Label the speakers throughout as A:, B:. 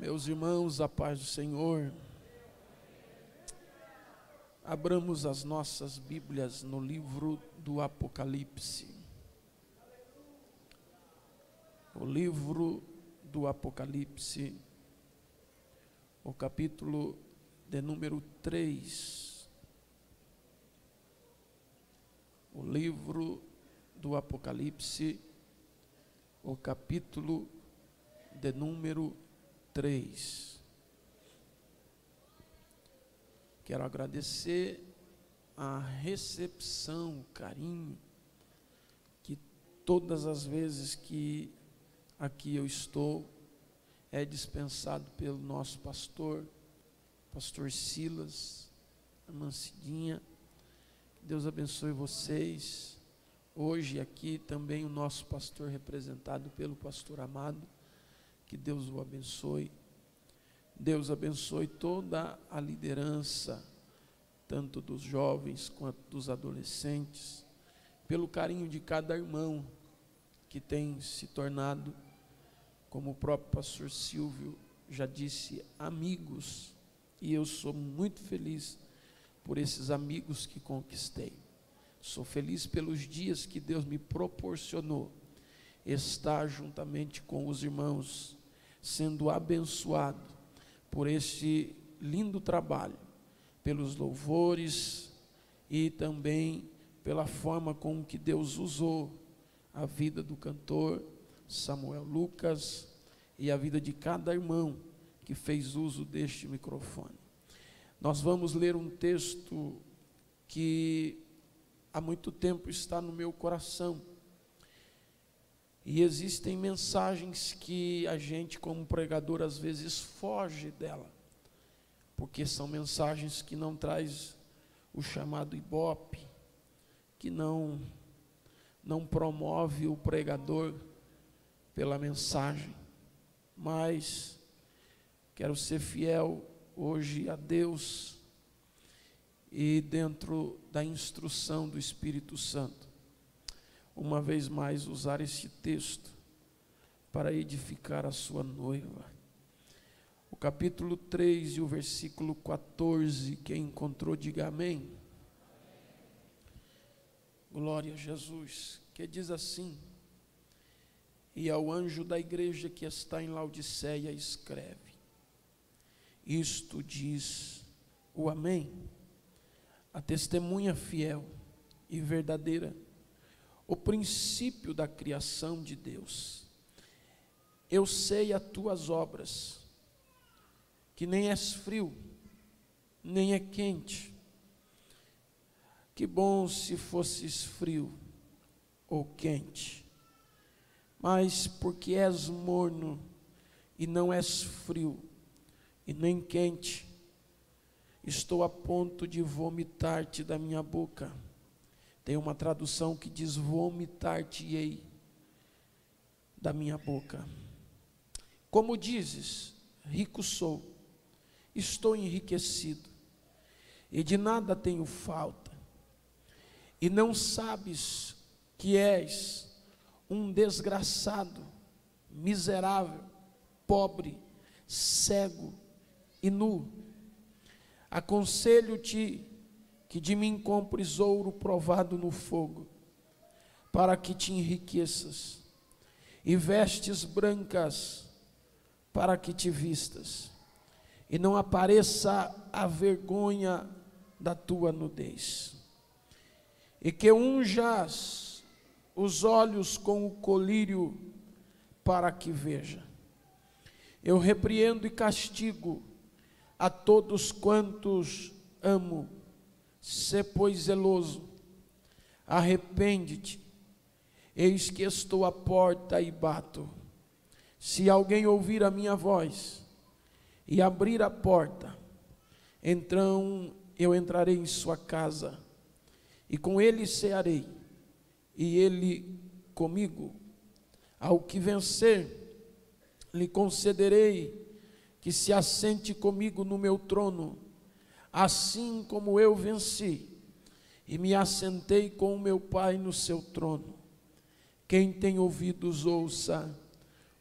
A: Meus irmãos, a paz do Senhor. Abramos as nossas Bíblias no livro do Apocalipse. O livro do Apocalipse, o capítulo de número 3. O livro do Apocalipse, o capítulo de número 3. Quero agradecer a recepção, o carinho, que todas as vezes que aqui eu estou, é dispensado pelo nosso pastor Silas, a Mancidinha. Deus abençoe vocês. Hoje aqui também o nosso pastor, representado pelo pastor Amado. Que Deus o abençoe. Deus abençoe toda a liderança, tanto dos jovens quanto dos adolescentes, pelo carinho de cada irmão que tem se tornado, como o próprio pastor Silvio já disse, amigos. E eu sou muito feliz por esses amigos que conquistei. Sou feliz pelos dias que Deus me proporcionou estar juntamente com os irmãos, sendo abençoado por este lindo trabalho, pelos louvores e também pela forma com que Deus usou a vida do cantor Samuel Lucas e a vida de cada irmão que fez uso deste microfone. Nós vamos ler um texto que há muito tempo está no meu coração. E existem mensagens que a gente, como pregador, às vezes foge dela, porque são mensagens que não traz o chamado ibope, que não promove o pregador pela mensagem. Mas quero ser fiel hoje a Deus e dentro da instrução do Espírito Santo, uma vez mais usar esse texto para edificar a sua noiva. O capítulo 3 e o versículo 14, quem encontrou, diga amém. Glória a Jesus, que diz assim: e ao anjo da igreja que está em Laodiceia escreve: isto diz o Amém, a testemunha fiel e verdadeira, o princípio da criação de Deus. Eu sei as tuas obras, que nem és frio, nem é quente. Que bom se fosses frio ou quente. Mas porque és morno e não és frio e nem quente, estou a ponto de vomitar-te da minha boca. Tem uma tradução que diz: vomitar-te-ei da minha boca. Como dizes, rico sou, estou enriquecido, e de nada tenho falta, e não sabes que és um desgraçado, miserável, pobre, cego e nu. Aconselho-te que de mim compres ouro provado no fogo, para que te enriqueças, e vestes brancas, para que te vistas, e não apareça a vergonha da tua nudez. E que unjas os olhos com o colírio, para que veja. Eu repreendo e castigo a todos quantos amo. Sê, pois, zeloso, arrepende-te, eis que estou à porta e bato. Se alguém ouvir a minha voz e abrir a porta, então eu entrarei em sua casa, e com ele cearei, e ele comigo. Ao que vencer, lhe concederei que se assente comigo no meu trono, assim como eu venci e me assentei com o meu Pai no seu trono. Quem tem ouvidos, ouça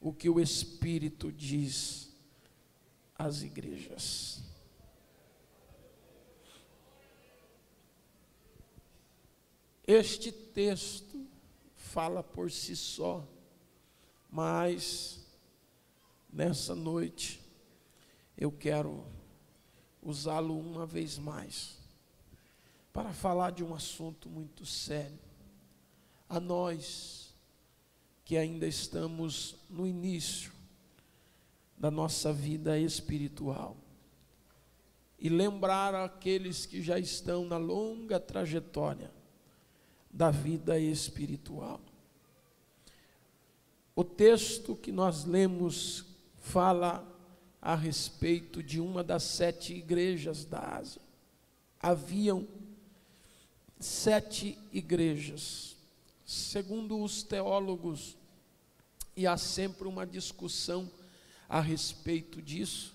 A: o que o Espírito diz às igrejas. Este texto fala por si só, mas nessa noite eu quero usá-lo uma vez mais para falar de um assunto muito sério. A nós que ainda estamos no início da nossa vida espiritual, e lembrar aqueles que já estão na longa trajetória da vida espiritual. O texto que nós lemos fala a respeito de uma das 7 igrejas da Ásia. Haviam 7 igrejas. Segundo os teólogos, e há sempre uma discussão a respeito disso,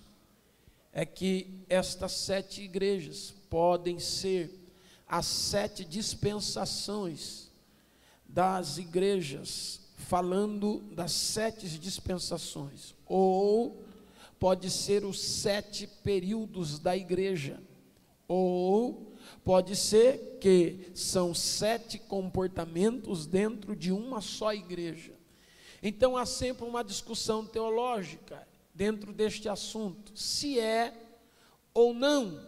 A: é que estas 7 igrejas podem ser as 7 dispensações das igrejas, falando das 7 dispensações, ou pode ser os 7 períodos da igreja, ou pode ser que são 7 comportamentos dentro de uma só igreja. Então há sempre uma discussão teológica dentro deste assunto, se é ou não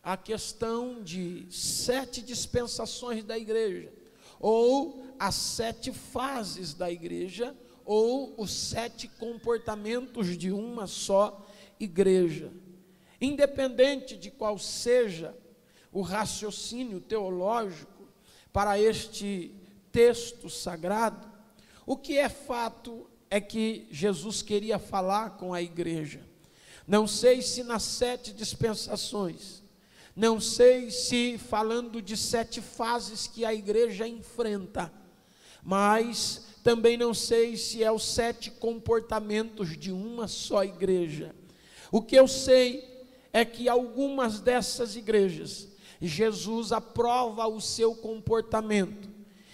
A: a questão de 7 dispensações da igreja, ou as 7 fases da igreja, ou os 7 comportamentos de uma só igreja. Independente de qual seja o raciocínio teológico para este texto sagrado, o que é fato é que Jesus queria falar com a igreja. Não sei se nas 7 dispensações, não sei se falando de 7 fases que a igreja enfrenta, mas também não sei se é os 7 comportamentos de uma só igreja. O que eu sei é que algumas dessas igrejas, Jesus aprova o seu comportamento,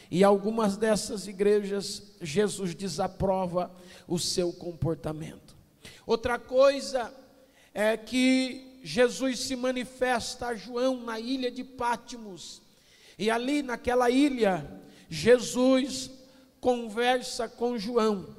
A: e algumas dessas igrejas, Jesus desaprova o seu comportamento. Outra coisa é que Jesus se manifesta a João na ilha de Pátimos, e ali naquela ilha, Jesus conversa com João,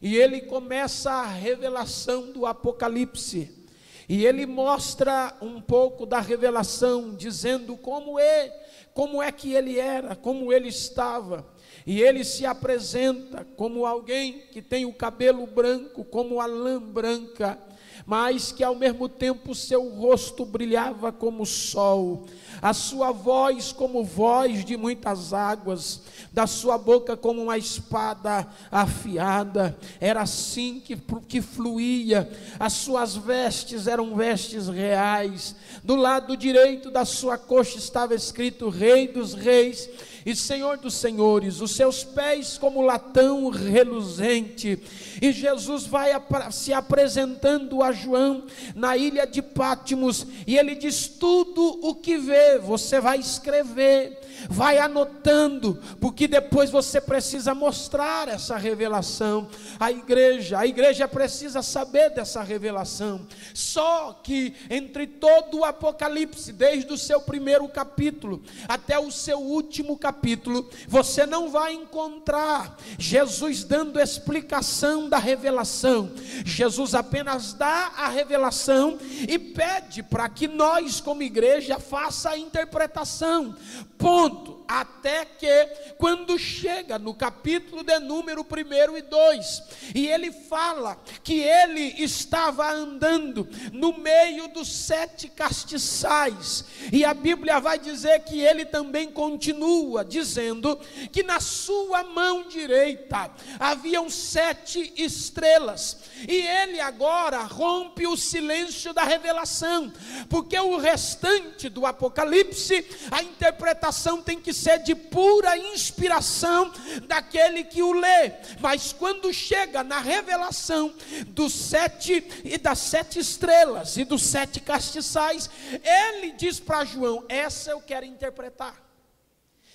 A: e ele começa a revelação do Apocalipse, e ele mostra um pouco da revelação, dizendo como é que ele era, como ele estava, e ele se apresenta como alguém que tem o cabelo branco, como a lã branca, mas que ao mesmo tempo seu rosto brilhava como o sol, a sua voz como voz de muitas águas, da sua boca como uma espada afiada, era assim que fluía, as suas vestes eram vestes reais, do lado direito da sua coxa estava escrito Rei dos Reis e Senhor dos Senhores, os seus pés como latão reluzente. E Jesus vai se apresentando a João na ilha de Pátimos, e ele diz: tudo o que vê, você vai escrever, vai anotando, porque depois você precisa mostrar essa revelação à igreja. A igreja precisa saber dessa revelação. Só que entre todo o Apocalipse, desde o seu primeiro capítulo até o seu último capítulo, você não vai encontrar Jesus dando explicação da revelação. Jesus apenas dá a revelação e pede para que nós como igreja faça a interpretação, ponto. Até que quando chega no capítulo de número 1 e 2, e ele fala que ele estava andando no meio dos 7 castiçais, e a Bíblia vai dizer que ele também continua dizendo que na sua mão direita haviam 7 estrelas, e ele agora rompe o silêncio da revelação, porque o restante do Apocalipse, a interpretação tem que ser de pura inspiração daquele que o lê, mas quando chega na revelação dos 7 e das 7 estrelas e dos 7 castiçais, ele diz para João: essa eu quero interpretar.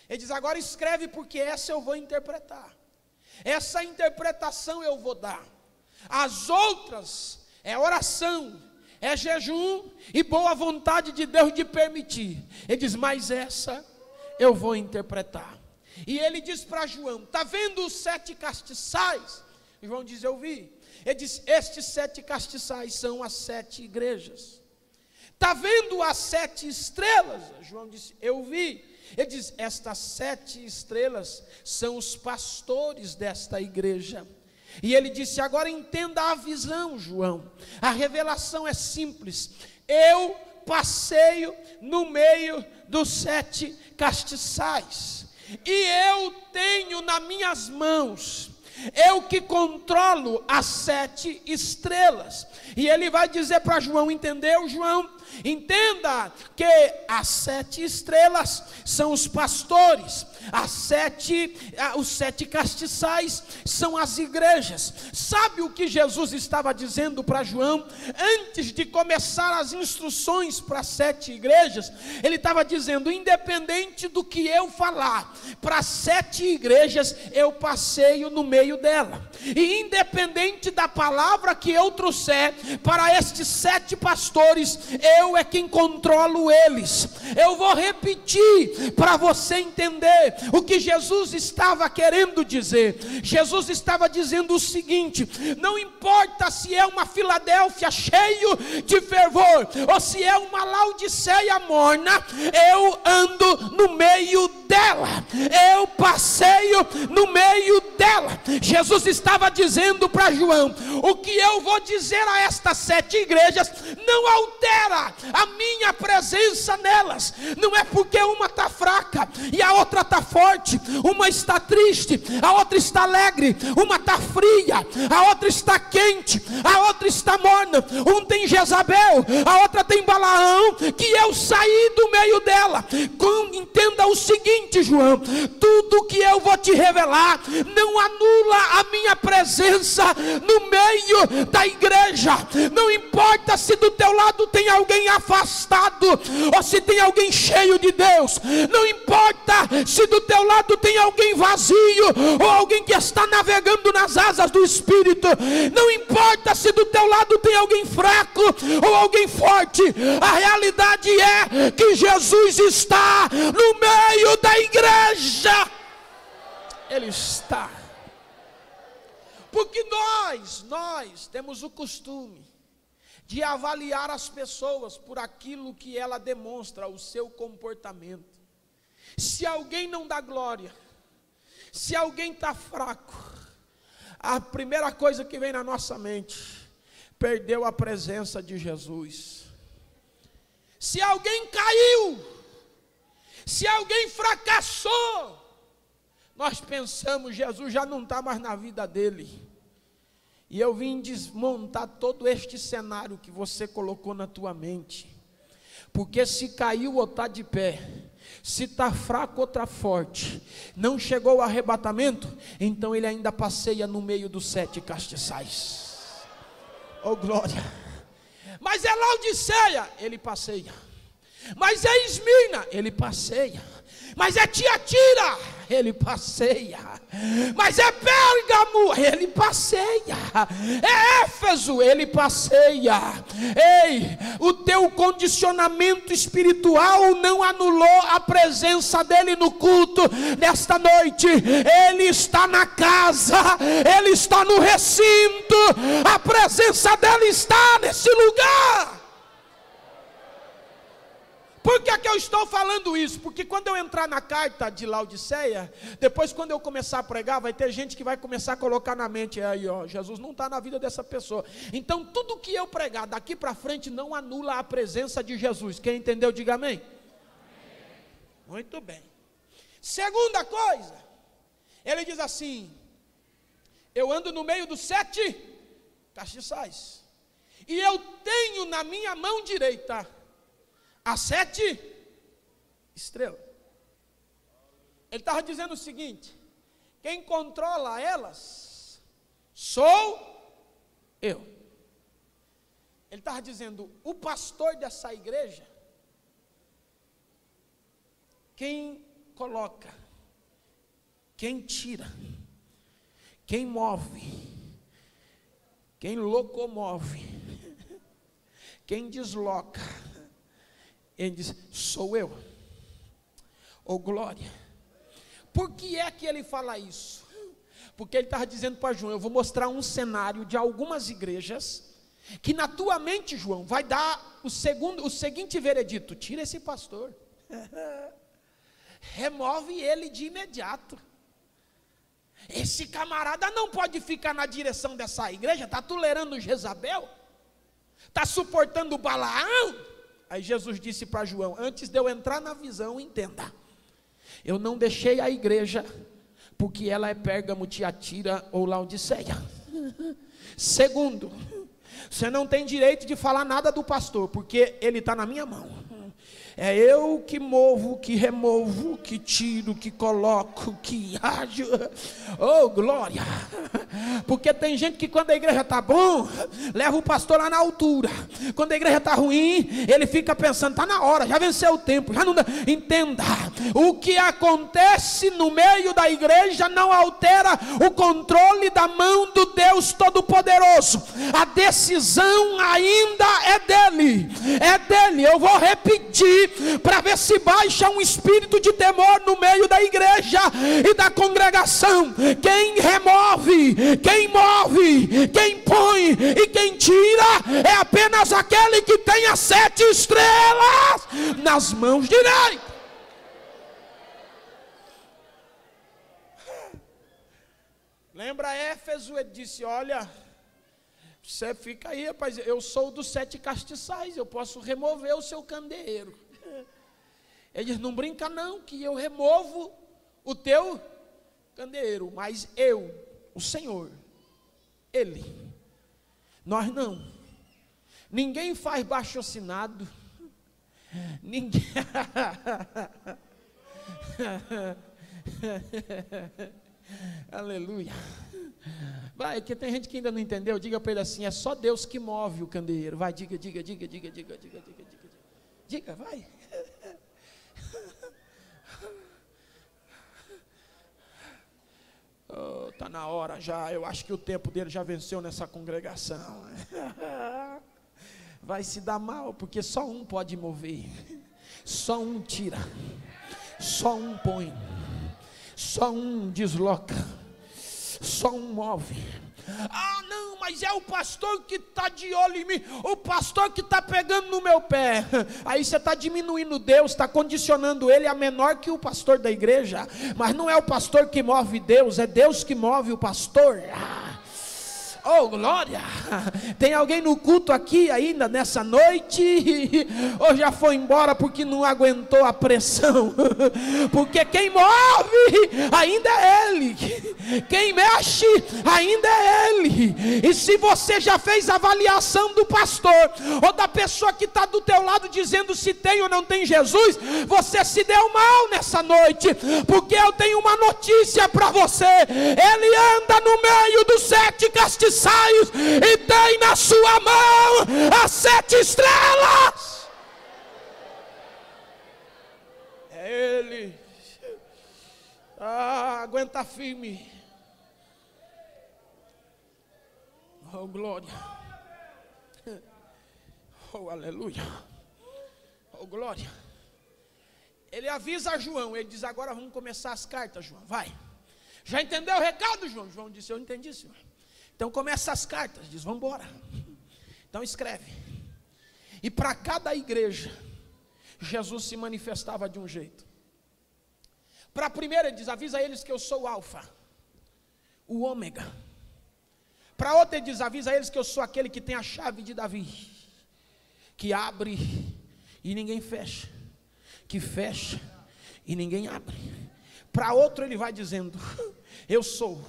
A: Ele diz: agora escreve, porque essa eu vou interpretar, essa interpretação eu vou dar, as outras é oração, é jejum e boa vontade de Deus de permitir. Ele diz, mas essa eu vou interpretar. E ele diz para João, está vendo os 7 castiçais? João diz, eu vi. Ele diz, estes 7 castiçais são as 7 igrejas. Está vendo as 7 estrelas? João disse, eu vi. Ele diz, estas 7 estrelas são os pastores desta igreja. E ele disse, agora entenda a visão, João. A revelação é simples. Eu passeio no meio dos 7 castiçais. E eu tenho nas minhas mãos, eu que controlo as 7 estrelas. E ele vai dizer para João, entendeu, João? Entenda que as 7 estrelas são os pastores, os 7 castiçais são as igrejas. Sabe o que Jesus estava dizendo para João? Antes de começar as instruções para as 7 igrejas, ele estava dizendo, independente do que eu falar, para as 7 igrejas eu passeio no meio dela. E independente da palavra que eu trouxer para estes 7 pastores, eu é quem controlo eles. Eu vou repetir para você entender o que Jesus estava querendo dizer. Jesus estava dizendo o seguinte: não importa se é uma Filadélfia cheio de fervor, ou se é uma Laodiceia morna, eu ando no meio dela, eu passeio no meio dela. Jesus estava dizendo para João, o que eu vou dizer a estas 7 igrejas, não altera a minha presença nelas. Não é porque uma está fraca e a outra está forte, uma está triste, a outra está alegre, uma está fria, a outra está quente, a outra está morna, um tem Jezabel, a outra tem Balaão, que eu saí do meio dela. Entenda o seguinte, João, tudo que eu vou te revelar não anula a minha presença no meio da igreja. Não importa se do teu lado tem alguém afastado ou se tem alguém cheio de Deus, não importa se do teu lado tem alguém vazio ou alguém que está navegando nas asas do Espírito, não importa se do teu lado tem alguém fraco ou alguém forte, a realidade é que Jesus está no meio da igreja. Ele está. Porque nós temos o costume de avaliar as pessoas por aquilo que ela demonstra, o seu comportamento. Se alguém não dá glória, se alguém está fraco, a primeira coisa que vem na nossa mente, perdeu a presença de Jesus. Se alguém caiu, se alguém fracassou, nós pensamos, Jesus já não está mais na vida dele. E eu vim desmontar todo este cenário que você colocou na tua mente. Porque se caiu ou está de pé, se está fraco ou está forte, não chegou o arrebatamento, então ele ainda passeia no meio dos 7 castiçais. Oh glória! Mas é Laodiceia, ele passeia. Mas é Esmirna, ele passeia. Mas é Tiatira, ele passeia. Mas é Pérgamo, ele passeia. É Éfeso, ele passeia. Ei, o teu condicionamento espiritual não anulou a presença dele no culto nesta noite. Ele está na casa, ele está no recinto, a presença dele está nesse lugar. Por que eu estou falando isso? Porque quando eu entrar na carta de Laodiceia, depois quando eu começar a pregar, vai ter gente que vai começar a colocar na mente, aí ó, Jesus não está na vida dessa pessoa. Então tudo que eu pregar daqui para frente não anula a presença de Jesus. Quem entendeu, diga amém. Amém. Muito bem. Segunda coisa, ele diz assim, eu ando no meio dos 7 castiçais, e eu tenho na minha mão direita as 7 estrelas. Ele estava dizendo o seguinte, quem controla elas sou eu. Ele estava dizendo, o pastor dessa igreja, quem coloca, quem tira, quem move, quem locomove, quem desloca, ele diz, sou eu. Ô glória. Por que é que ele fala isso? Porque ele estava dizendo para João, eu vou mostrar um cenário de algumas igrejas, que na tua mente, João, vai dar o seguinte veredito, tira esse pastor, remove ele de imediato, esse camarada não pode ficar na direção dessa igreja, está tolerando Jezabel, está suportando Balaão. Aí Jesus disse para João, antes de eu entrar na visão, entenda, eu não deixei a igreja, porque ela é Pérgamo, Tiatira ou Laodiceia. Segundo, você não tem direito de falar nada do pastor, porque ele está na minha mão. É eu que movo, que removo, que tiro, que coloco, que ajo. Oh, glória! Porque tem gente que quando a igreja está bom, leva o pastor lá na altura. Quando a igreja está ruim, ele fica pensando, está na hora, já venceu o tempo, já não dá. Entenda, o que acontece no meio da igreja não altera o controle da mão do Deus Todo-Poderoso. A decisão ainda é dele. É dele. Eu vou repetir, para ver se baixa um espírito de temor no meio da igreja e da congregação. Quem remove, quem move, quem põe e quem tira é apenas aquele que tem as 7 estrelas nas mãos direitas. Lembra Éfeso? Ele disse, olha, você fica aí, rapaz, eu sou dos 7 castiçais, eu posso remover o seu candeeiro. Ele diz, não brinca não, que eu removo o teu candeeiro, mas eu, o Senhor, Ele, nós não. Ninguém faz baixo-assinado, ninguém... Aleluia. Vai, que tem gente que ainda não entendeu, diga para ele assim, é só Deus que move o candeeiro. Vai, diga, vai. Oh, tá na hora já, eu acho que o tempo dele já venceu nessa congregação. Vai se dar mal, porque só um pode mover, só um tira, só um põe, só um desloca, só um move. Ah não, mas é o pastor que está de olho em mim, o pastor que está pegando no meu pé. Aí você está diminuindo Deus, está condicionando ele a menor que o pastor da igreja. Mas não é o pastor que move Deus, é Deus que move o pastor. Oh glória, tem alguém no culto aqui ainda nessa noite, ou já foi embora porque não aguentou a pressão? Porque quem move ainda é Ele, quem mexe ainda é Ele. E se você já fez avaliação do pastor, ou da pessoa que está do teu lado dizendo se tem ou não tem Jesus, você se deu mal nessa noite, porque eu tenho uma notícia para você, Ele anda no meio dos 7 castiçais e tem na sua mão as 7 estrelas. É Ele. Aguenta firme. Oh glória. Oh aleluia. Oh glória. Ele avisa a João, ele diz, agora vamos começar as cartas, João, vai. Já entendeu o recado, João? João disse, eu entendi, senhor. Então começa as cartas, diz, vamos embora. Então escreve. E para cada igreja, Jesus se manifestava de um jeito. Para a primeira ele diz, avisa eles que eu sou o alfa, o ômega. Para outra ele diz, avisa eles que eu sou aquele que tem a chave de Davi, que abre e ninguém fecha, que fecha e ninguém abre. Para outro ele vai dizendo, eu sou.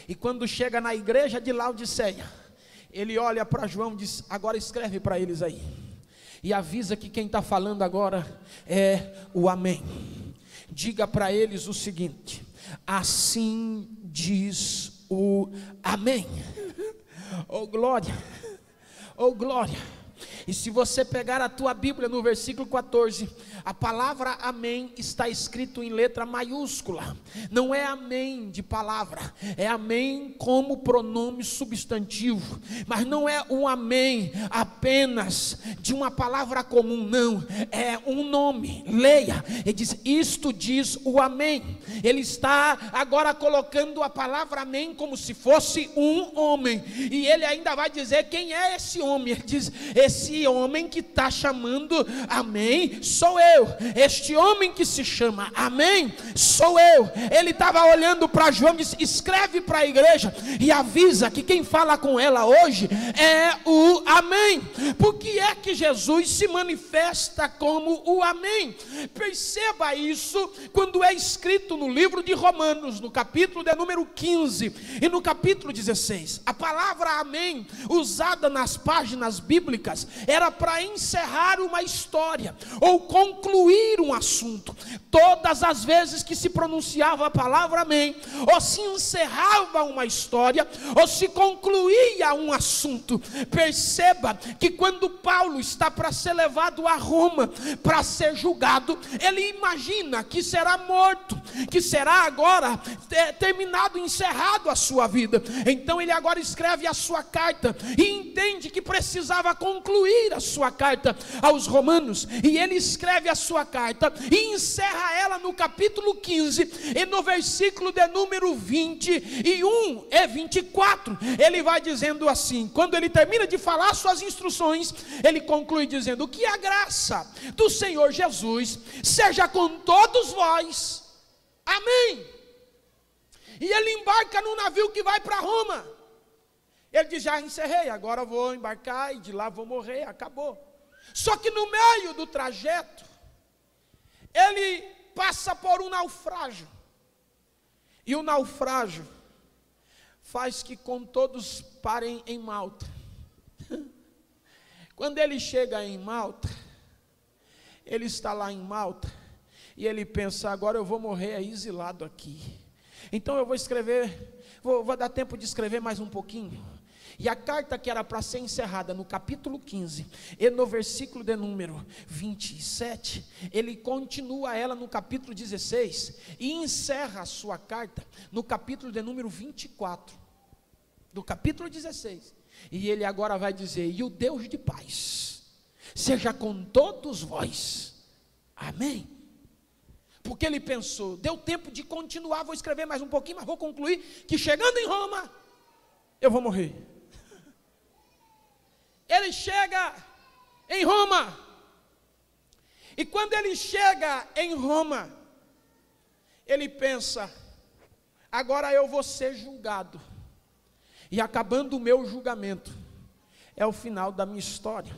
A: E quando chega na igreja de Laodiceia, ele olha para João e diz, agora escreve para eles aí, e avisa que quem está falando agora é o amém. Diga para eles o seguinte, assim diz o amém. Oh glória, oh glória. E se você pegar a tua Bíblia no versículo 14, a palavra amém está escrito em letra maiúscula. Não é amém de palavra, é amém como pronome substantivo. Mas não é um amém apenas de uma palavra comum, não. É um nome. Leia, ele diz, isto diz o amém. Ele está agora colocando a palavra amém como se fosse um homem. E ele ainda vai dizer quem é esse homem. Ele diz, esse homem que está chamando amém, sou eu. Este homem que se chama amém, sou eu. Ele estava olhando para João e disse, escreve para a igreja e avisa que quem fala com ela hoje é o amém. Por que é que Jesus se manifesta como o amém? Perceba isso quando é escrito no livro de Romanos, no capítulo de número 15 e no capítulo 16. A palavra amém, usada nas páginas bíblicas, era para encerrar uma história ou concluir um assunto. Todas as vezes que se pronunciava a palavra amém, ou se encerrava uma história, ou se concluía um assunto. Perceba que quando Paulo está para ser levado a Roma, para ser julgado, ele imagina que será morto, que será agora terminado, encerrado a sua vida. Então ele agora escreve a sua carta e entende que precisava concluir a sua carta aos romanos, e ele escreve a sua carta e encerra ela no capítulo 15 e no versículo de número 21 e 24, ele vai dizendo assim, quando ele termina de falar suas instruções, ele conclui dizendo, que a graça do Senhor Jesus seja com todos vós, amém. E ele embarca num navio que vai para Roma. Ele diz, já encerrei, agora vou embarcar e de lá vou morrer, acabou. Só que no meio do trajeto, ele passa por um naufrágio. E o naufrágio faz que com todos parem em Malta. Quando ele chega em Malta, ele está lá em Malta, e ele pensa, agora eu vou morrer exilado aqui. Então eu vou escrever, vou dar tempo de escrever mais um pouquinho. E a carta que era para ser encerrada no capítulo 15 e no versículo de número 27, ele continua ela no capítulo 16 e encerra a sua carta no capítulo de número 24 do capítulo 16. E ele agora vai dizer, e o Deus de paz seja com todos vós, amém. Porque ele pensou, deu tempo de continuar, vou escrever mais um pouquinho, mas vou concluir que chegando em Roma, eu vou morrer. Ele chega em Roma, e quando ele chega em Roma, ele pensa, agora eu vou ser julgado, e acabando o meu julgamento, é o final da minha história.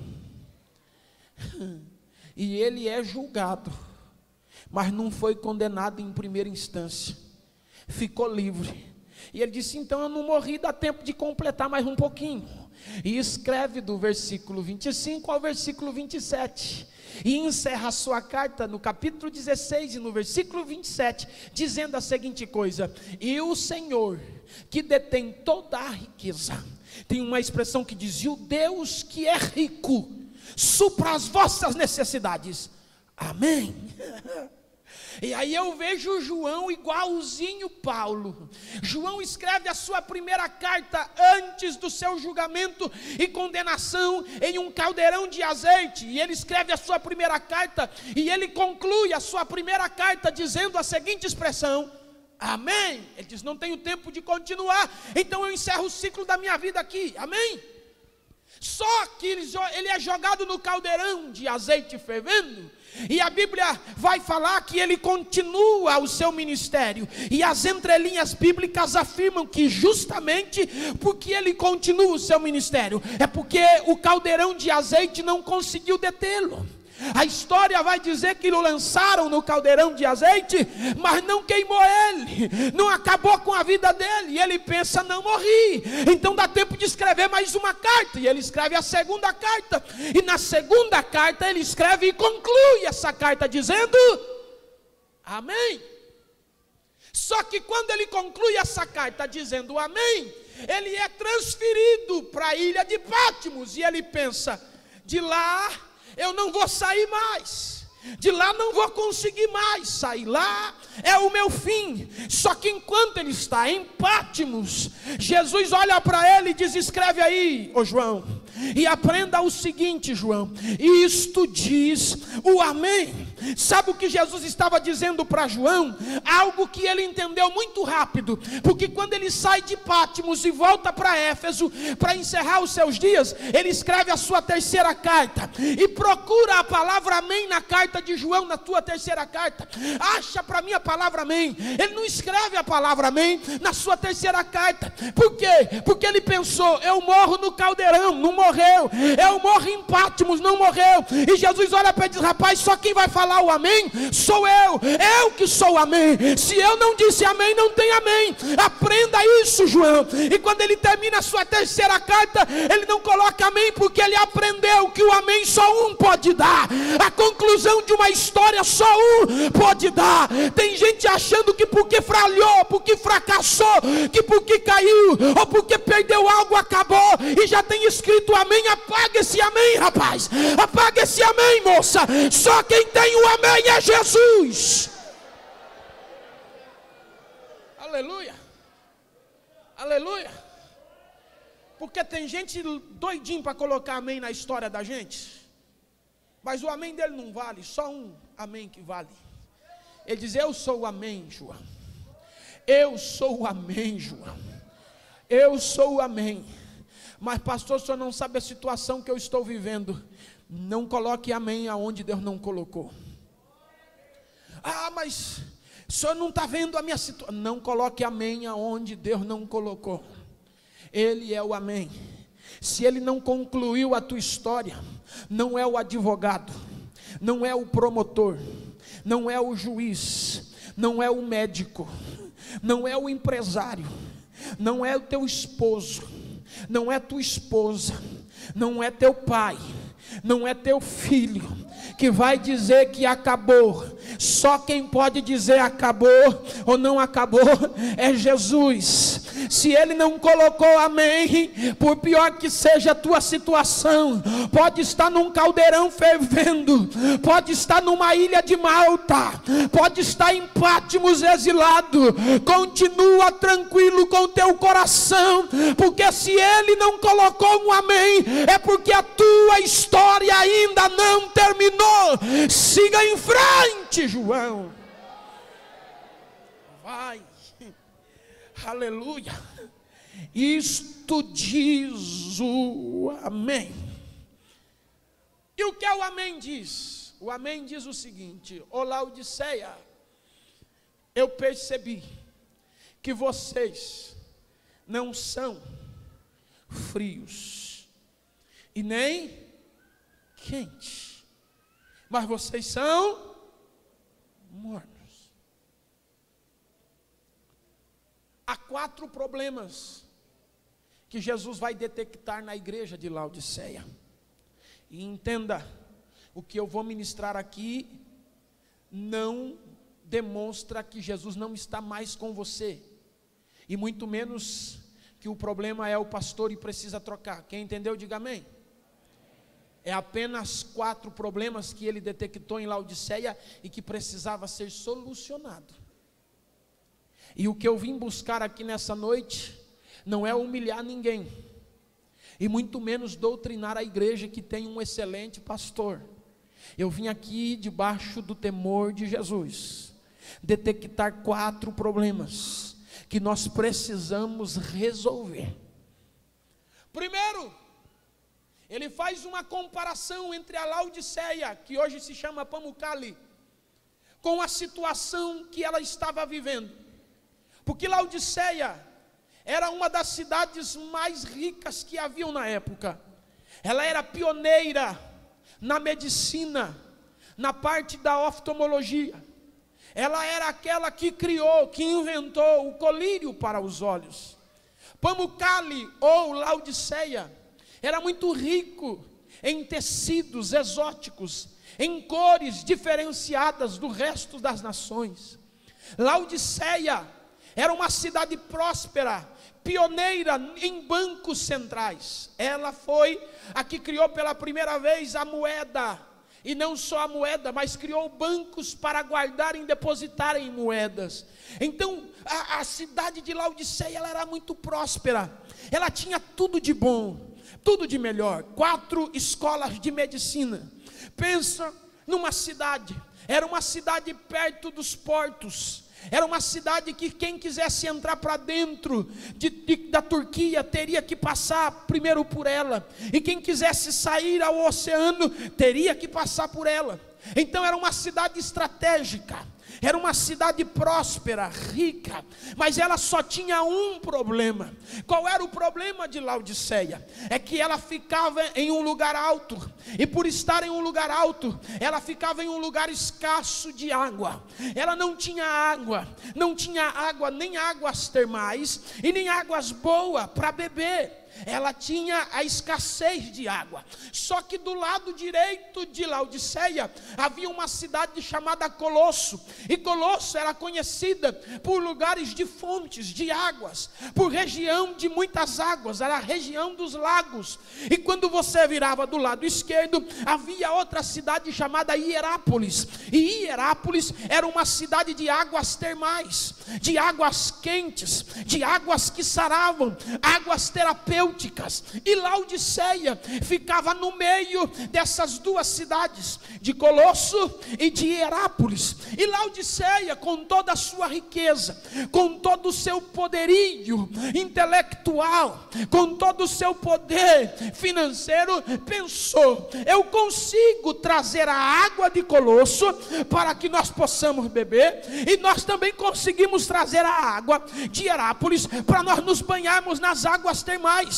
A: E ele é julgado, mas não foi condenado em primeira instância, ficou livre. E ele disse, então eu não morri, dá tempo de completar mais um pouquinho. E escreve do versículo 25 ao versículo 27. E encerra a sua carta no capítulo 16 e no versículo 27, dizendo a seguinte coisa, e o Senhor, que detém toda a riqueza, tem uma expressão que diz, e o Deus que é rico, supra as vossas necessidades, amém. E aí eu vejo João igualzinho Paulo. João escreve a sua primeira carta antes do seu julgamento e condenação em um caldeirão de azeite. E ele escreve a sua primeira carta e ele conclui a sua primeira carta dizendo a seguinte expressão, amém. Ele diz, não tenho tempo de continuar, então eu encerro o ciclo da minha vida aqui, amém. Só que ele é jogado no caldeirão de azeite fervendo, e a Bíblia vai falar que ele continua o seu ministério, e as entrelinhas bíblicas afirmam que justamente porque ele continua o seu ministério, é porque o caldeirão de azeite não conseguiu detê-lo. A história vai dizer que o lançaram no caldeirão de azeite, mas não queimou ele, não acabou com a vida dele, e ele pensa, não morri, então dá tempo de escrever mais uma carta, e ele escreve a segunda carta, e na segunda carta ele escreve e conclui essa carta dizendo, amém. Só que quando ele conclui essa carta dizendo amém, ele é transferido para a ilha de Patmos, e ele pensa, de lá eu não vou sair mais, de lá não vou conseguir mais sair, lá é o meu fim. Só que enquanto ele está em Pátimos, Jesus olha para ele e diz: escreve aí, ô João, e aprenda o seguinte, João, isto diz o amém. Sabe o que Jesus estava dizendo para João? Algo que ele entendeu muito rápido, porque quando ele sai de Pátimos e volta para Éfeso, para encerrar os seus dias, ele escreve a sua terceira carta, e procura a palavra amém na carta de João, na tua terceira carta, acha para mim a palavra amém. Ele não escreve a palavra amém na sua terceira carta. Por quê? Porque ele pensou: eu morro no caldeirão, não morreu, eu morro em Pátimos, não morreu. E Jesus olha para ele e diz: rapaz, só quem vai falar o amém sou eu que sou o amém. Se eu não disse amém, não tem amém. Aprenda isso, João. E quando ele termina a sua terceira carta, ele não coloca amém, porque ele aprendeu que o amém só um pode dar. A conclusão de uma história só um pode dar. Tem gente achando que porque falhou, porque fracassou, que porque caiu, ou porque perdeu algo, acabou, e já tem escrito amém. Apaga esse amém, rapaz, apaga esse amém, moça. Só quem tem o amém é Jesus. Aleluia, aleluia. Porque tem gente doidinho para colocar amém na história da gente, mas o amém dele não vale, só um amém que vale. Ele diz: eu sou o amém, João, eu sou o amém, João, eu sou o amém. Mas pastor, o senhor não sabe a situação que eu estou vivendo. Não coloque amém aonde Deus não colocou. Ah, mas o senhor não está vendo a minha situação. Não coloque amém aonde Deus não colocou. Ele é o amém. Se ele não concluiu a tua história, não é o advogado, não é o promotor, não é o juiz, não é o médico, não é o empresário, não é o teu esposo, não é tua esposa, não é teu pai, não é teu filho que vai dizer que acabou. Só quem pode dizer acabou ou não acabou é Jesus. Se ele não colocou amém, por pior que seja a tua situação, pode estar num caldeirão fervendo, pode estar numa ilha de Malta, pode estar em Pátimos exilado, continua tranquilo com teu coração, porque se ele não colocou um amém, é porque a tua história ainda não terminou. Siga em frente, João. Vai. Aleluia. Isto diz o amém. E o que é o amém diz? O amém diz o seguinte: ô Laodiceia, eu percebi que vocês não são frios e nem quentes, mas vocês são mornos. Há 4 problemas que Jesus vai detectar na igreja de Laodiceia. E entenda, o que eu vou ministrar aqui não demonstra que Jesus não está mais com você, e muito menos que o problema é o pastor e precisa trocar. Quem entendeu, diga amém. É apenas 4 problemas que ele detectou em Laodiceia e que precisava ser solucionado. E o que eu vim buscar aqui nessa noite não é humilhar ninguém, e muito menos doutrinar a igreja que tem um excelente pastor. Eu vim aqui debaixo do temor de Jesus, detectar 4 problemas que nós precisamos resolver. Primeiro, ele faz uma comparação entre a Laodiceia, que hoje se chama Pamukkale, com a situação que ela estava vivendo. Porque Laodiceia era uma das cidades mais ricas que haviam na época. Ela era pioneira na medicina, na parte da oftalmologia. Ela era aquela que criou, que inventou o colírio para os olhos. Pamukkale ou Laodiceia era muito rico em tecidos exóticos, em cores diferenciadas do resto das nações. Laodiceia era uma cidade próspera, pioneira em bancos centrais. Ela foi a que criou pela primeira vez a moeda, e não só a moeda, mas criou bancos para guardarem e depositarem moedas. Então a cidade de Laodiceia, ela era muito próspera, ela tinha tudo de bom, tudo de melhor, 4 escolas de medicina. Pensa numa cidade, era uma cidade perto dos portos, era uma cidade que quem quisesse entrar para dentro da Turquia teria que passar primeiro por ela, e quem quisesse sair ao oceano teria que passar por ela. Então era uma cidade estratégica, era uma cidade próspera, rica, mas ela só tinha um problema. Qual era o problema de Laodiceia? É que ela ficava em um lugar alto, e por estar em um lugar alto, ela ficava em um lugar escasso de água. Ela não tinha água, nem águas termais, e nem águas boas para beber. Ela tinha a escassez de água. Só que do lado direito de Laodiceia havia uma cidade chamada Colosso, e Colosso era conhecida por lugares de fontes de águas, por região de muitas águas, era a região dos lagos. E quando você virava do lado esquerdo, havia outra cidade chamada Hierápolis, e Hierápolis era uma cidade de águas termais, de águas quentes, de águas que saravam, águas terapêuticas. E Laodiceia ficava no meio dessas duas cidades, de Colosso e de Hierápolis. E Laodiceia, com toda a sua riqueza, com todo o seu poderio intelectual, com todo o seu poder financeiro, pensou: eu consigo trazer a água de Colosso para que nós possamos beber, e nós também conseguimos trazer a água de Hierápolis para nós nos banharmos nas águas termais,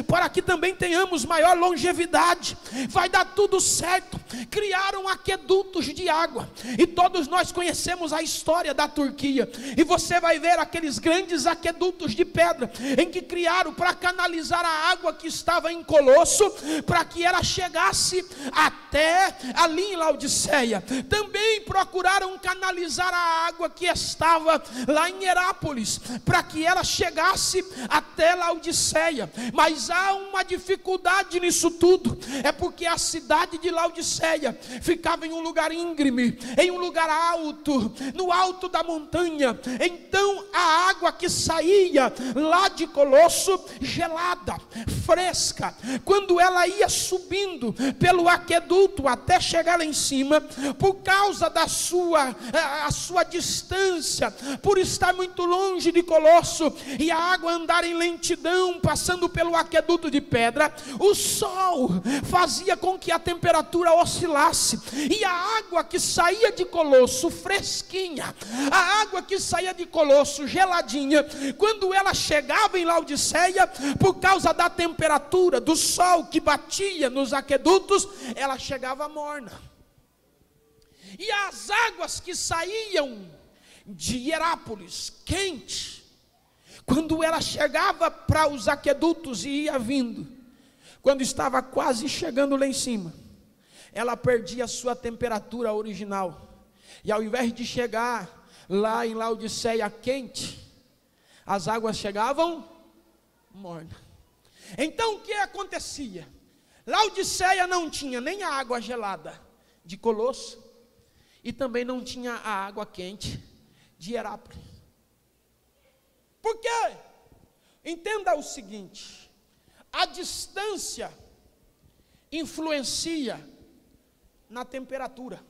A: para que também tenhamos maior longevidade. Vai dar tudo certo. Criaram aquedutos de água, e todos nós conhecemos a história da Turquia, e você vai ver aqueles grandes aquedutos de pedra, em que criaram para canalizar a água que estava em Colosso, para que ela chegasse até ali em Laodiceia. Também procuraram canalizar a água que estava lá em Hierápolis, para que ela chegasse até Laodiceia. Mas há uma dificuldade nisso tudo, é porque a cidade de Laodiceia ficava em um lugar íngreme, em um lugar alto, no alto da montanha. Então a água que saía lá de Colosso, gelada, fresca, quando ela ia subindo pelo aqueduto até chegar lá em cima, por causa da sua distância, por estar muito longe de Colosso, e a água andar em lentidão, passando pelo aqueduto de pedra, o sol fazia com que a temperatura oscilasse, e a água que saía de Colosso fresquinha, a água que saía de Colosso geladinha, quando ela chegava em Laodiceia, por causa da temperatura do sol que batia nos aquedutos, ela chegava morna. E as águas que saíam de Hierápolis, quente, quando ela chegava para os aquedutos e ia vindo, quando estava quase chegando lá em cima, ela perdia a sua temperatura original, e ao invés de chegar lá em Laodiceia quente, as águas chegavam mornas. Então o que acontecia? Laodiceia não tinha nem a água gelada de Colosso, e também não tinha a água quente de Hierápolis. Por quê? Entenda o seguinte: a distância influencia na temperatura.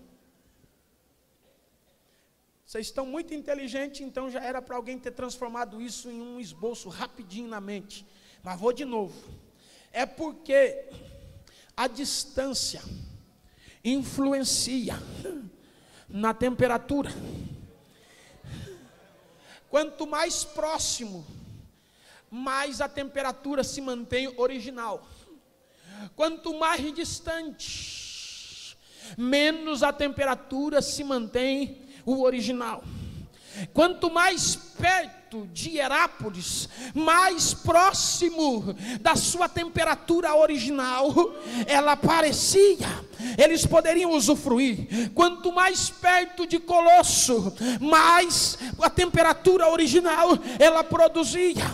A: Vocês estão muito inteligentes, então já era para alguém ter transformado isso em um esboço rapidinho na mente. Mas vou de novo. É porque a distância influencia na temperatura. Quanto mais próximo, mais a temperatura se mantém original. Quanto mais distante, menos a temperatura se mantém o original. Quanto mais perto de Hierápolis, mais próximo da sua temperatura original ela parecia, eles poderiam usufruir. Quanto mais perto de Colosso, mais a temperatura original ela produzia.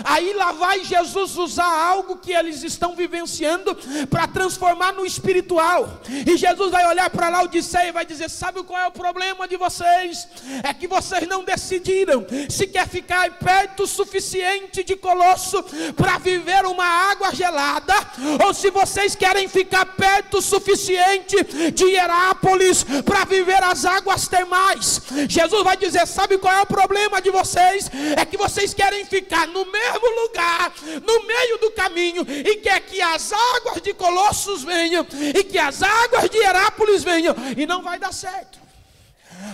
A: Aí lá vai Jesus usar algo que eles estão vivenciando para transformar no espiritual. E Jesus vai olhar para Laodiceia e vai dizer: sabe qual é o problema de vocês? É que vocês não decidiram se quer ficar perto o suficiente de Colosso para viver uma água gelada, ou se vocês querem ficar perto o suficiente de Hierápolis para viver as águas termais. Jesus vai dizer: sabe qual é o problema de vocês? É que vocês querem ficar no mesmo lugar, no meio do caminho, e quer que as águas de Colossos venham e que as águas de Hierápolis venham, e não vai dar certo.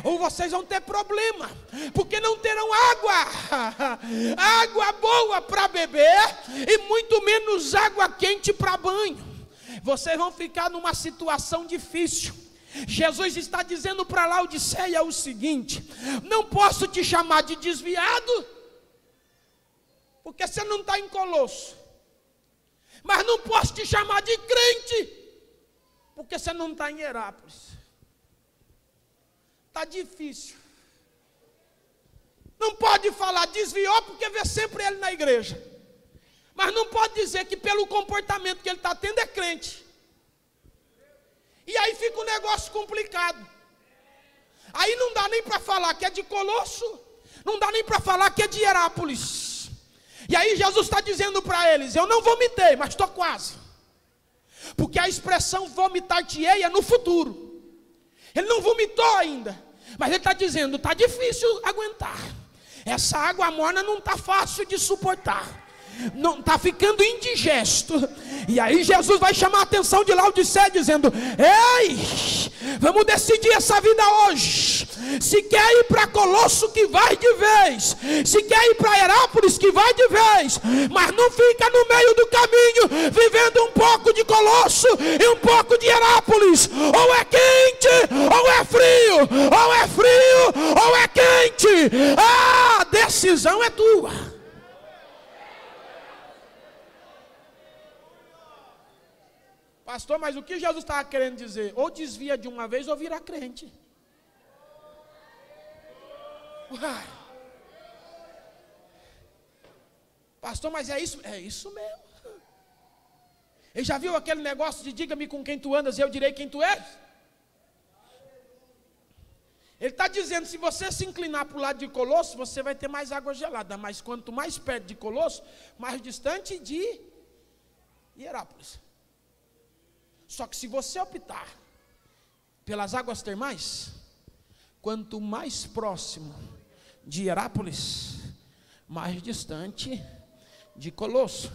A: Ou vocês vão ter problema, porque não terão água boa para beber, e muito menos água quente para banho. Vocês vão ficar numa situação difícil. Jesus está dizendo para Laodiceia o seguinte: não posso te chamar de desviado, porque você não está em Colosso. Mas não posso te chamar de crente, porque você não está em Hierápolis. Está difícil. Não pode falar desviou, porque vê sempre ele na igreja. Mas não pode dizer que pelo comportamento que ele está tendo é crente. E aí fica um negócio complicado. Aí não dá nem para falar que é de Colosso, não dá nem para falar que é de Hierápolis. E aí Jesus está dizendo para eles: eu não vomitei, mas estou quase. Porque a expressão vomitar-te-ei é no futuro. Ele não vomitou ainda, mas ele está dizendo: está difícil aguentar. Essa água morna não está fácil de suportar. Não está ficando indigesto. E aí Jesus vai chamar a atenção de Laodiceia dizendo: ei, vamos decidir essa vida hoje. Se quer ir para Colosso, que vai de vez. Se quer ir para Hierápolis, que vai de vez. Mas não fica no meio do caminho, vivendo um pouco de Colosso e um pouco de Hierápolis. Ou é quente, ou é frio. Ou é frio, ou é quente. A decisão é tua. Pastor, mas o que Jesus estava querendo dizer? Ou desvia de uma vez ou vira crente. Uai. Pastor, mas é isso? É isso mesmo. Ele já viu aquele negócio de diga-me com quem tu andas e eu direi quem tu és? Ele está dizendo: se você se inclinar para o lado de Colosso, você vai ter mais água gelada. Mas quanto mais perto de Colosso, mais distante de Hierápolis. Só que se você optar pelas águas termais, quanto mais próximo de Hierápolis, mais distante de Colosso.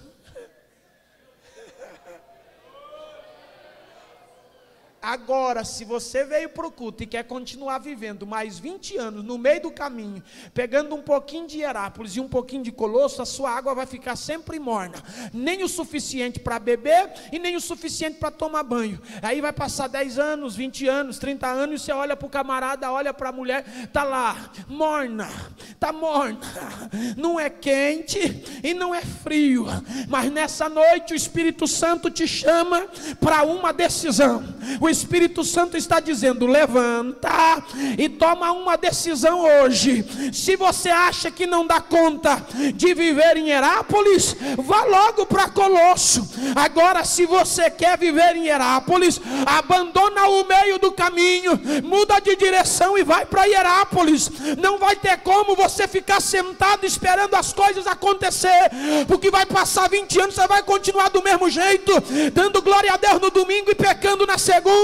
A: Agora, se você veio para o culto e quer continuar vivendo mais 20 anos no meio do caminho, pegando um pouquinho de Hierápolis e um pouquinho de Colosso, a sua água vai ficar sempre morna. Nem o suficiente para beber e nem o suficiente para tomar banho. Aí vai passar 10 anos, 20 anos, 30 anos, e você olha para o camarada, olha para a mulher, está lá, morna, está morna. Não é quente e não é frio. Mas nessa noite o Espírito Santo te chama para uma decisão. O Espírito Santo está dizendo: levanta e toma uma decisão hoje. Se você acha que não dá conta de viver em Hierápolis, vá logo para Colosso. Agora, se você quer viver em Hierápolis, abandona o meio do caminho, muda de direção e vai para Hierápolis. Não vai ter como você ficar sentado esperando as coisas acontecer, porque vai passar 20 anos, você vai continuar do mesmo jeito, dando glória a Deus no domingo e pecando na segunda,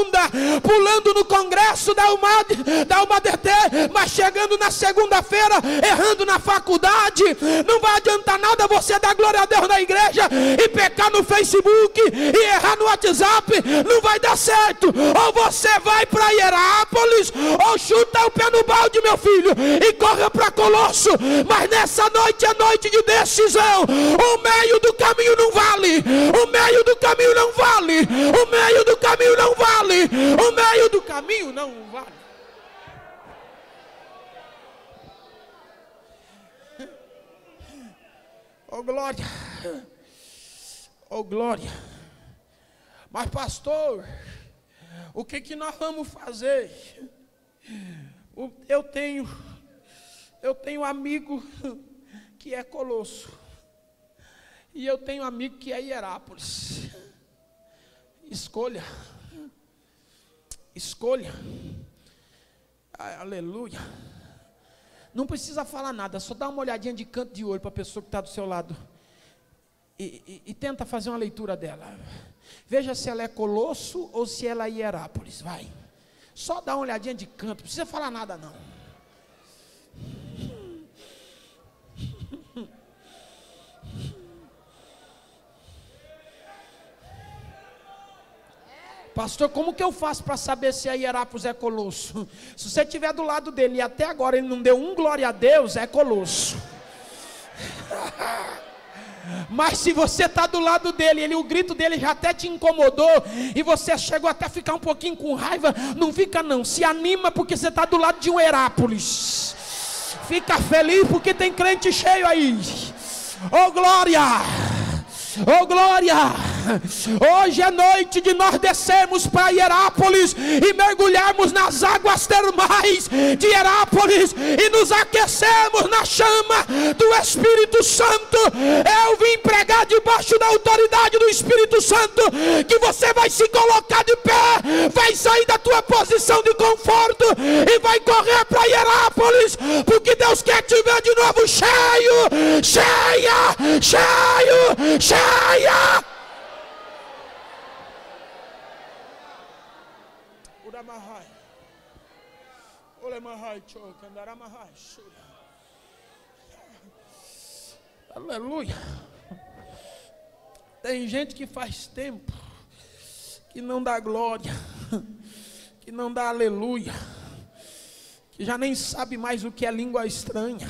A: pulando no congresso da UMADT, mas chegando na segunda-feira, errando na faculdade. Não vai adiantar nada você dar glória a Deus na igreja e pecar no Facebook e errar no WhatsApp. Não vai dar certo. Ou você vai para Hierápolis, ou chuta o pé no balde, meu filho, e corra para Colosso. Mas nessa noite é noite de decisão. O meio do caminho não vale. O meio do caminho não vale. O meio do caminho não vale. O meio do caminho não vale. Oh glória. Oh glória. Mas pastor, o que nós vamos fazer? Eu tenho amigo que é Colosso. E eu tenho amigo que é Hierápolis. Escolha. Escolha. Aleluia. Não precisa falar nada, só dá uma olhadinha de canto de olho para a pessoa que está do seu lado. E tenta fazer uma leitura dela. Veja se ela é Colosso ou se ela é Hierápolis. Vai. Só dá uma olhadinha de canto, não precisa falar nada não. Pastor, como que eu faço para saber se a Hierápolis é Colosso? Se você estiver do lado dele e até agora ele não deu um glória a Deus, é Colosso. Mas se você está do lado dele, o grito dele já até te incomodou, e você chegou até a ficar um pouquinho com raiva, não fica não, se anima porque você está do lado de um Hierápolis. Fica feliz porque tem crente cheio aí. Oh glória! Oh glória! Hoje é noite de nós descermos para Hierápolis e mergulharmos nas águas termais de Hierápolis e nos aquecermos na chama do Espírito Santo. Eu vim pregar debaixo da autoridade do Espírito Santo que você vai se colocar de pé, vai sair da tua posição de conforto e vai correr para Hierápolis, porque Deus quer te ver de novo cheio, cheia, cheio, cheia. Aleluia. Tem gente que faz tempo que não dá glória, que não dá aleluia, que já nem sabe mais o que é língua estranha.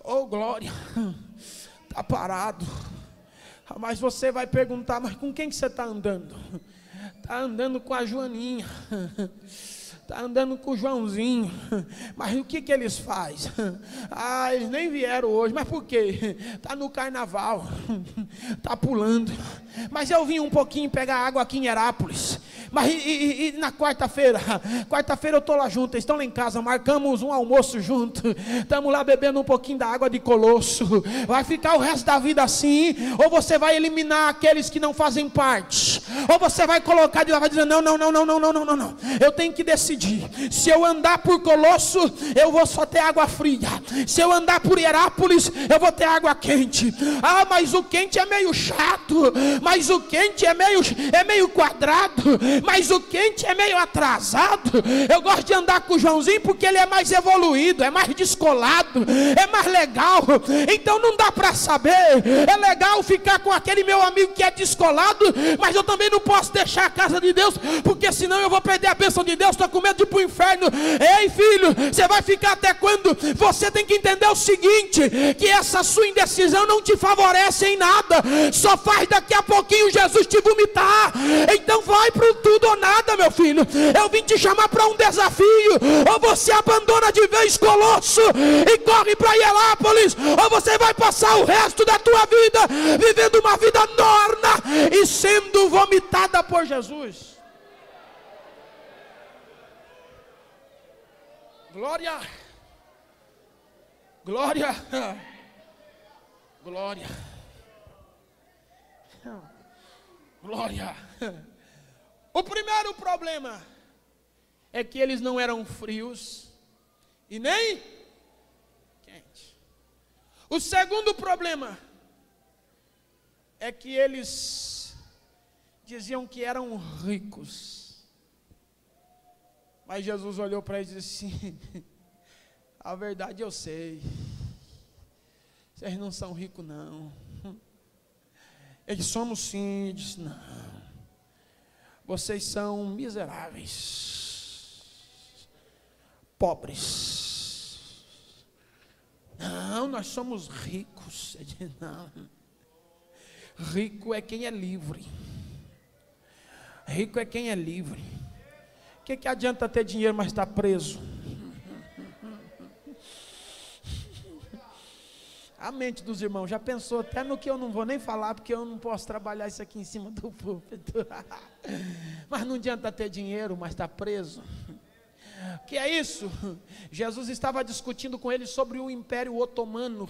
A: Oh glória. Está parado. Mas você vai perguntar, mas com quem que você está andando? Está andando com a Joaninha, está andando com o Joãozinho. Mas o que eles fazem? Eles nem vieram hoje. Mas por quê? Está no carnaval, está pulando. Mas eu vim um pouquinho pegar água aqui em Hierápolis. Mas e na quarta-feira eu estou lá junto, eles estão lá em casa, marcamos um almoço junto, estamos lá bebendo um pouquinho da água de Colosso. Vai ficar o resto da vida assim? Ou você vai eliminar aqueles que não fazem parte? Ou você vai colocar de lá, vai dizer, não, eu tenho que decidir. Se eu andar por Colosso, eu vou só ter água fria. Se eu andar por Hierápolis, eu vou ter água quente. Mas o quente é meio chato, mas o quente é meio quadrado, mas o quente é meio atrasado. Eu gosto de andar com o Joãozinho porque ele é mais evoluído, é mais descolado, é mais legal. Então não dá para saber. É legal ficar com aquele meu amigo que é descolado, mas eu também não posso deixar a casa de Deus, porque senão eu vou perder a bênção de Deus. Estou com medo de ir para o inferno. Ei filho, você vai ficar até quando? Você tem que entender o seguinte, que essa sua indecisão não te favorece em nada, só faz daqui a pouquinho Jesus te vomitar. Então vai para o tudo ou nada, meu filho. Eu vim te chamar para um desafio. Ou você abandona de vez Colosso e corre para Hierápolis, ou você vai passar o resto da tua vida vivendo uma vida morna e sendo vomitada por Jesus. Glória, glória, glória, glória. O primeiro problema é que eles não eram frios e nem quentes. O segundo problema é que eles diziam que eram ricos. Mas Jesus olhou para eles e disse assim, a verdade eu sei, vocês não são ricos não. Eles somos sim. Ele disse, não, vocês são miseráveis, pobres. Não, nós somos ricos. Ele disse, não, rico é quem é livre. Rico é quem é livre. O que adianta ter dinheiro, mas estar preso?
B: A mente dos irmãos já pensou até no que eu não vou nem falar, porque eu não posso trabalhar isso aqui em cima do púlpito. Mas não adianta ter dinheiro, mas está preso. Que é isso? Jesus estava discutindo com ele sobre o Império Otomano.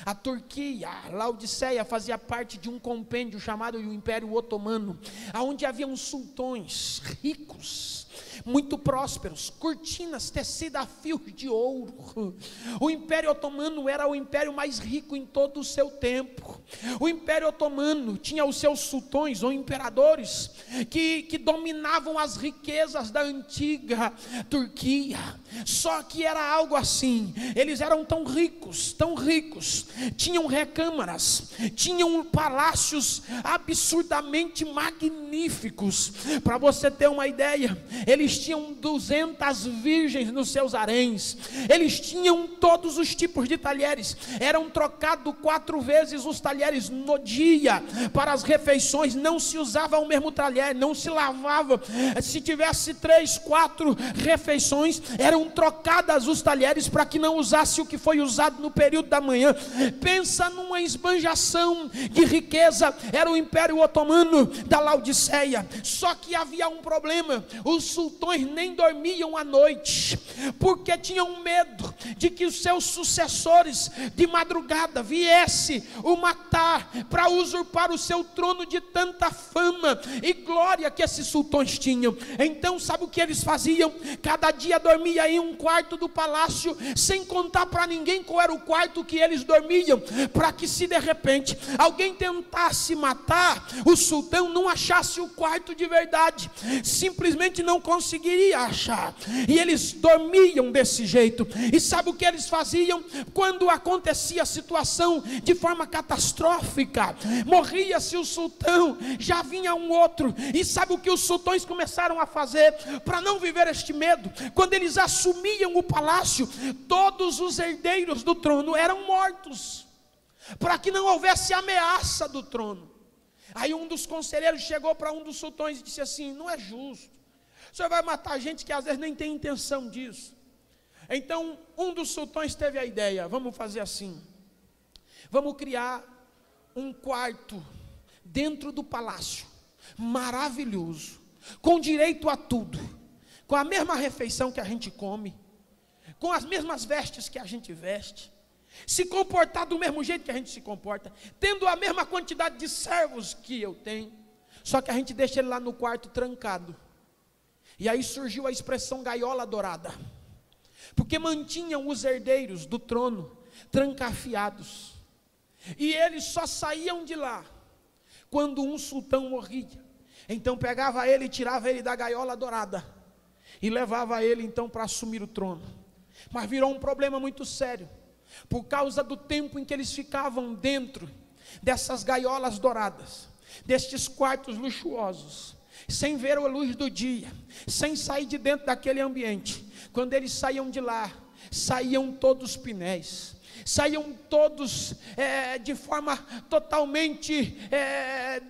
B: A Turquia, a Laodiceia, fazia parte de um compêndio chamado o Império Otomano, onde haviam sultões ricos, muito prósperos, cortinas tecidas a fios de ouro. O Império Otomano era o império mais rico em todo o seu tempo. O Império Otomano tinha os seus sultões ou imperadores que dominavam as riquezas da antiga Turquia. Só que era algo assim, eles eram tão ricos, tinham recâmaras, tinham palácios absurdamente magníficos. Para você ter uma ideia, eles tinham 200 virgens nos seus haréns, eles tinham todos os tipos de talheres, eram trocados 4 vezes os talheres no dia para as refeições, não se usava o mesmo talher, não se lavava. Se tivesse 3, 4 refeições, eram trocadas os talheres para que não usasse o que foi usado no período da manhã. Pensa numa esbanjação de riqueza. Era o Império Otomano da Laodiceia. Só que havia um problema: os sultões nem dormiam à noite, porque tinham medo de que os seus sucessores de madrugada viessem o matar para usurpar o seu trono de tanta fama e glória que esses sultões tinham. Então sabe o que eles faziam? Cada dia dormia em um quarto do palácio, sem contar para ninguém qual era o quarto que eles dormiam, para que se de repente alguém tentasse matar o sultão, não achasse o quarto de verdade, simplesmente não conseguiria achar. E eles dormiam desse jeito. E sabe o que eles faziam? Quando acontecia a situação de forma catastrófica, morria-se o sultão, já vinha um outro. E sabe o que os sultões começaram a fazer para não viver este medo? Quando eles assumiam o palácio, todos os herdeiros do trono eram mortos, para que não houvesse ameaça do trono. Aí um dos conselheiros chegou para um dos sultões e disse assim: não é justo, o senhor vai matar gente que às vezes nem tem intenção disso. Então um dos sultões teve a ideia: vamos fazer assim, vamos criar um quarto dentro do palácio, maravilhoso, com direito a tudo, com a mesma refeição que a gente come, com as mesmas vestes que a gente veste, se comportar do mesmo jeito que a gente se comporta, tendo a mesma quantidade de servos que eu tenho, só que a gente deixa ele lá no quarto trancado. E aí surgiu a expressão gaiola dourada, porque mantinham os herdeiros do trono trancafiados, e eles só saíam de lá quando um sultão morria. Então pegava ele e tirava ele da gaiola dourada e levava ele então para assumir o trono. Mas virou um problema muito sério, por causa do tempo em que eles ficavam dentro dessas gaiolas douradas, destes quartos luxuosos, sem ver a luz do dia, sem sair de dentro daquele ambiente. Quando eles saíam de lá, saíam todos pinéis, saíam todos de forma totalmente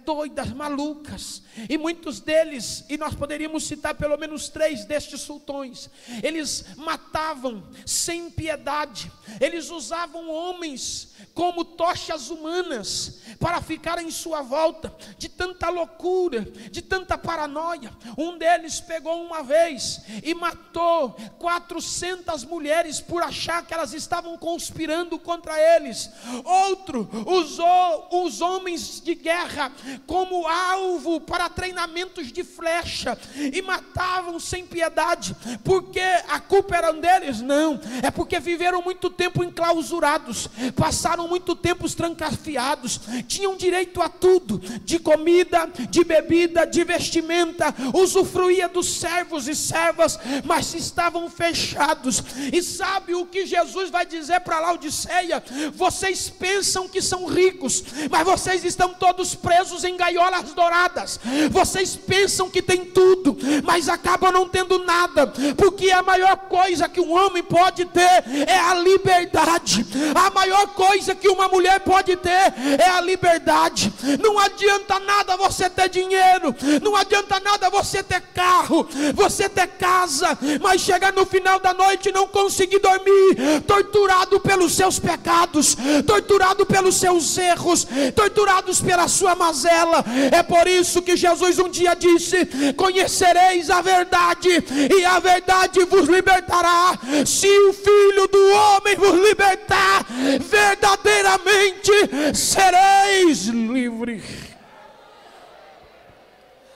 B: doidas, malucas. E muitos deles, e nós poderíamos citar pelo menos 3 destes sultões, eles matavam sem piedade, eles usavam homens como tochas humanas para ficar em sua volta, de tanta loucura, de tanta paranoia. Um deles pegou uma vez e matou 400 mulheres por achar que elas estavam conspirando contra eles. Outro usou os homens de guerra como alvo para treinamentos de flecha e matavam sem piedade. Porque a culpa era deles? Não, é porque viveram muito tempo enclausurados, passaram muito tempo trancafiados, tinham direito a tudo, de comida, de bebida, de vestimenta, usufruía dos servos e servas, mas estavam fechados. E sabe o que Jesus vai dizer para Laodiceia? Vocês pensam que são ricos, mas vocês estão todos presos em gaiolas douradas. Vocês pensam que tem tudo, mas acabam não tendo nada, porque a maior coisa que um homem pode ter é a liberdade. A maior coisa que uma mulher pode ter é a liberdade. Não adianta nada você ter dinheiro, não adianta nada você ter carro, você ter casa, mas chegar no final da noite e não conseguir dormir, torturado pelos seus pecados, torturado pelos seus erros, torturados pela sua mazela. É por isso que Jesus um dia disse: conhecereis a verdade, e a verdade vos libertará. Se o Filho do Homem vos libertar, verdadeiramente sereis livres.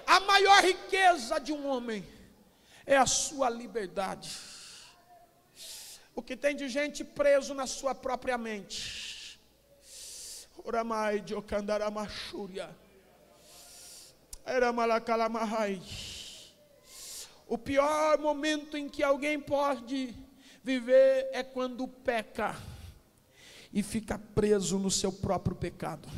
B: A maior riqueza de um homem é a sua liberdade. O que tem de gente preso na sua própria mente. O pior momento em que alguém pode viver é quando peca e fica preso no seu próprio pecado.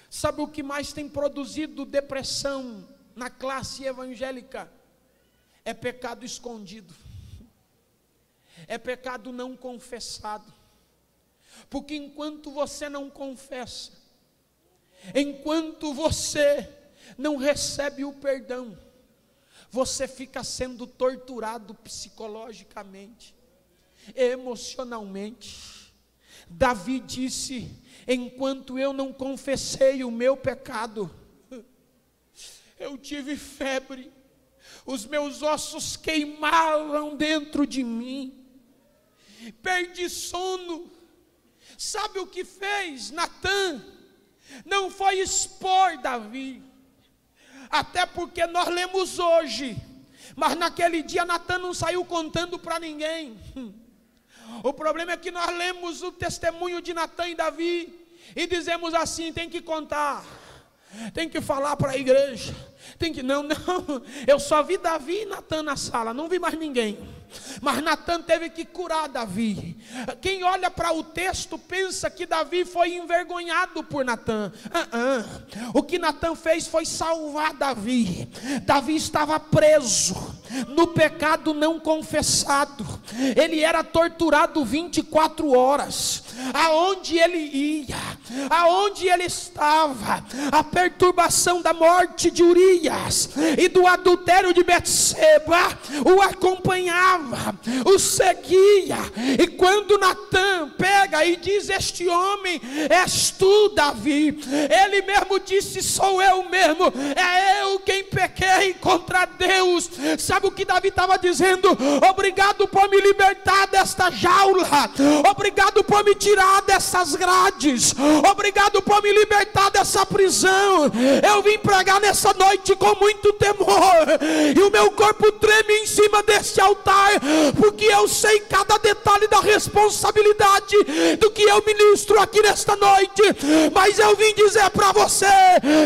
B: Sabe o que mais tem produzido depressão na classe evangélica? É pecado escondido, é pecado não confessado. Porque enquanto você não confessa, enquanto você não recebe o perdão, você fica sendo torturado psicologicamente, emocionalmente. Davi disse: enquanto eu não confessei o meu pecado, eu tive febre, os meus ossos queimavam dentro de mim, perdi sono. Sabe o que fez Natã? Não foi expor Davi, até porque nós lemos hoje, mas naquele dia Natã não saiu contando para ninguém. O problema é que nós lemos o testemunho de Natã e Davi e dizemos assim: tem que contar, tem que falar para a igreja, tem que... Não, eu só vi Davi e Natã na sala, não vi mais ninguém. Mas Natã teve que curar Davi. Quem olha para o texto pensa que Davi foi envergonhado por Natã. O que Natã fez foi salvar Davi. Davi estava preso no pecado não confessado. Ele era torturado 24 horas. Aonde ele ia, aonde ele estava, a perturbação da morte de Urias e do adultério de Betseba o acompanhava, o seguia. E quando Natã pega e diz: este homem és tu, Davi, ele mesmo disse: sou eu mesmo, é eu quem pequei contra Deus. Sabe o que Davi estava dizendo? Obrigado por me libertar desta jaula, obrigado por me tirar dessas grades, obrigado por me libertar dessa prisão. Eu vim pregar nessa noite com muito temor, e o meu corpo treme em cima desse altar, porque eu sei cada detalhe da responsabilidade do que eu ministro aqui nesta noite. Mas eu vim dizer para você: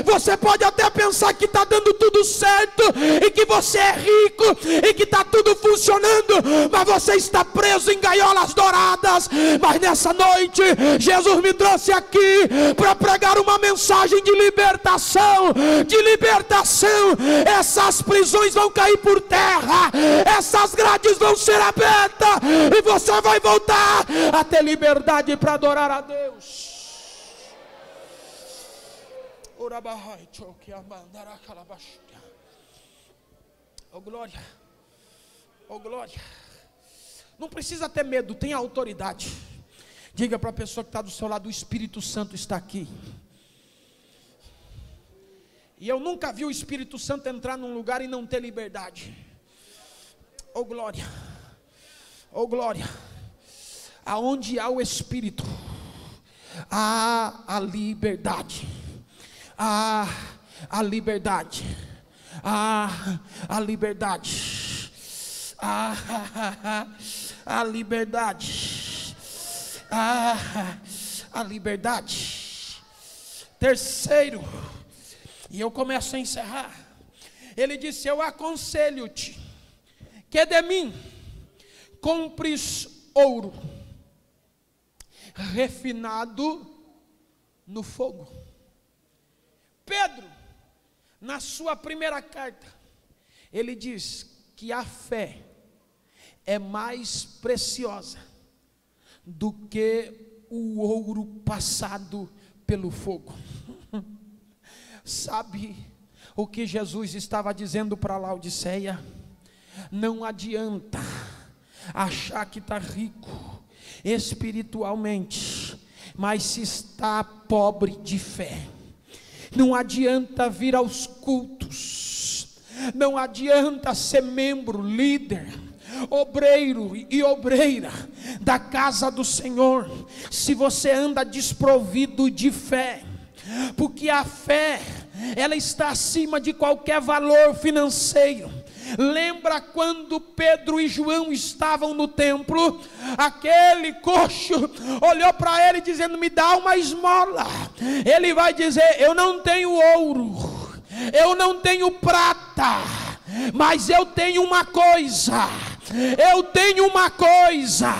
B: você pode até pensar que está dando tudo certo, e que você é rico, e que está tudo funcionando, mas você está preso em gaiolas douradas. Mas nessa noite Jesus me trouxe aqui para pregar uma mensagem de libertação, de libertação. Essas prisões vão cair por terra, essas grades vão ser abertas, e você vai voltar a ter liberdade para adorar a Deus. Oh glória, oh glória. Não precisa ter medo, tenha autoridade. Diga para a pessoa que está do seu lado: o Espírito Santo está aqui. E eu nunca vi o Espírito Santo entrar num lugar e não ter liberdade. Oh glória, oh glória. Aonde há o Espírito, há a liberdade, há a liberdade, há a liberdade, há a liberdade, a liberdade. Terceiro, e eu começo a encerrar. Ele disse: eu aconselho-te que de mim compres ouro refinado no fogo. Pedro, na sua primeira carta, ele diz que a fé é mais preciosa do que o ouro passado pelo fogo. Sabe o que Jesus estava dizendo para Laodiceia? Não adianta achar que está rico espiritualmente, mas se está pobre de fé. Não adianta vir aos cultos, não adianta ser membro, líder, obreiro e obreira da casa do Senhor, se você anda desprovido de fé, porque a fé, ela está acima de qualquer valor financeiro. Lembra quando Pedro e João estavam no templo? Aquele coxo olhou para ele dizendo: me dá uma esmola. Ele vai dizer: eu não tenho ouro, eu não tenho prata, mas eu tenho uma coisa, eu tenho uma coisa,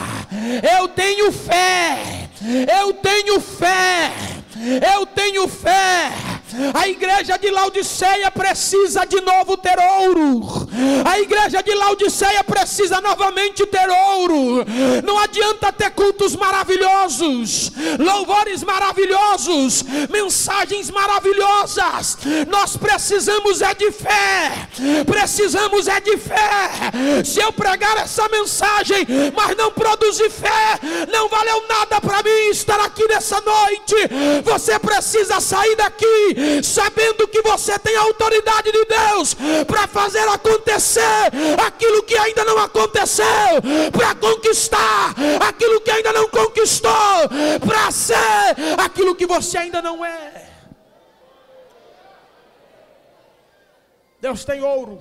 B: eu tenho fé, eu tenho fé, eu tenho fé. A igreja de Laodiceia precisa de novo ter ouro. A igreja de Laodiceia precisa novamente ter ouro. Não adianta ter cultos maravilhosos, louvores maravilhosos, mensagens maravilhosas. Nós precisamos é de fé. Precisamos é de fé. Se eu pregar essa mensagem, mas não produzir fé, não valeu nada para mim estar aqui nessa noite. Você precisa sair daqui sabendo que você tem a autoridade de Deus para fazer acontecer aquilo que ainda não aconteceu, para conquistar aquilo que ainda não conquistou, para ser aquilo que você ainda não é. Deus tem ouro,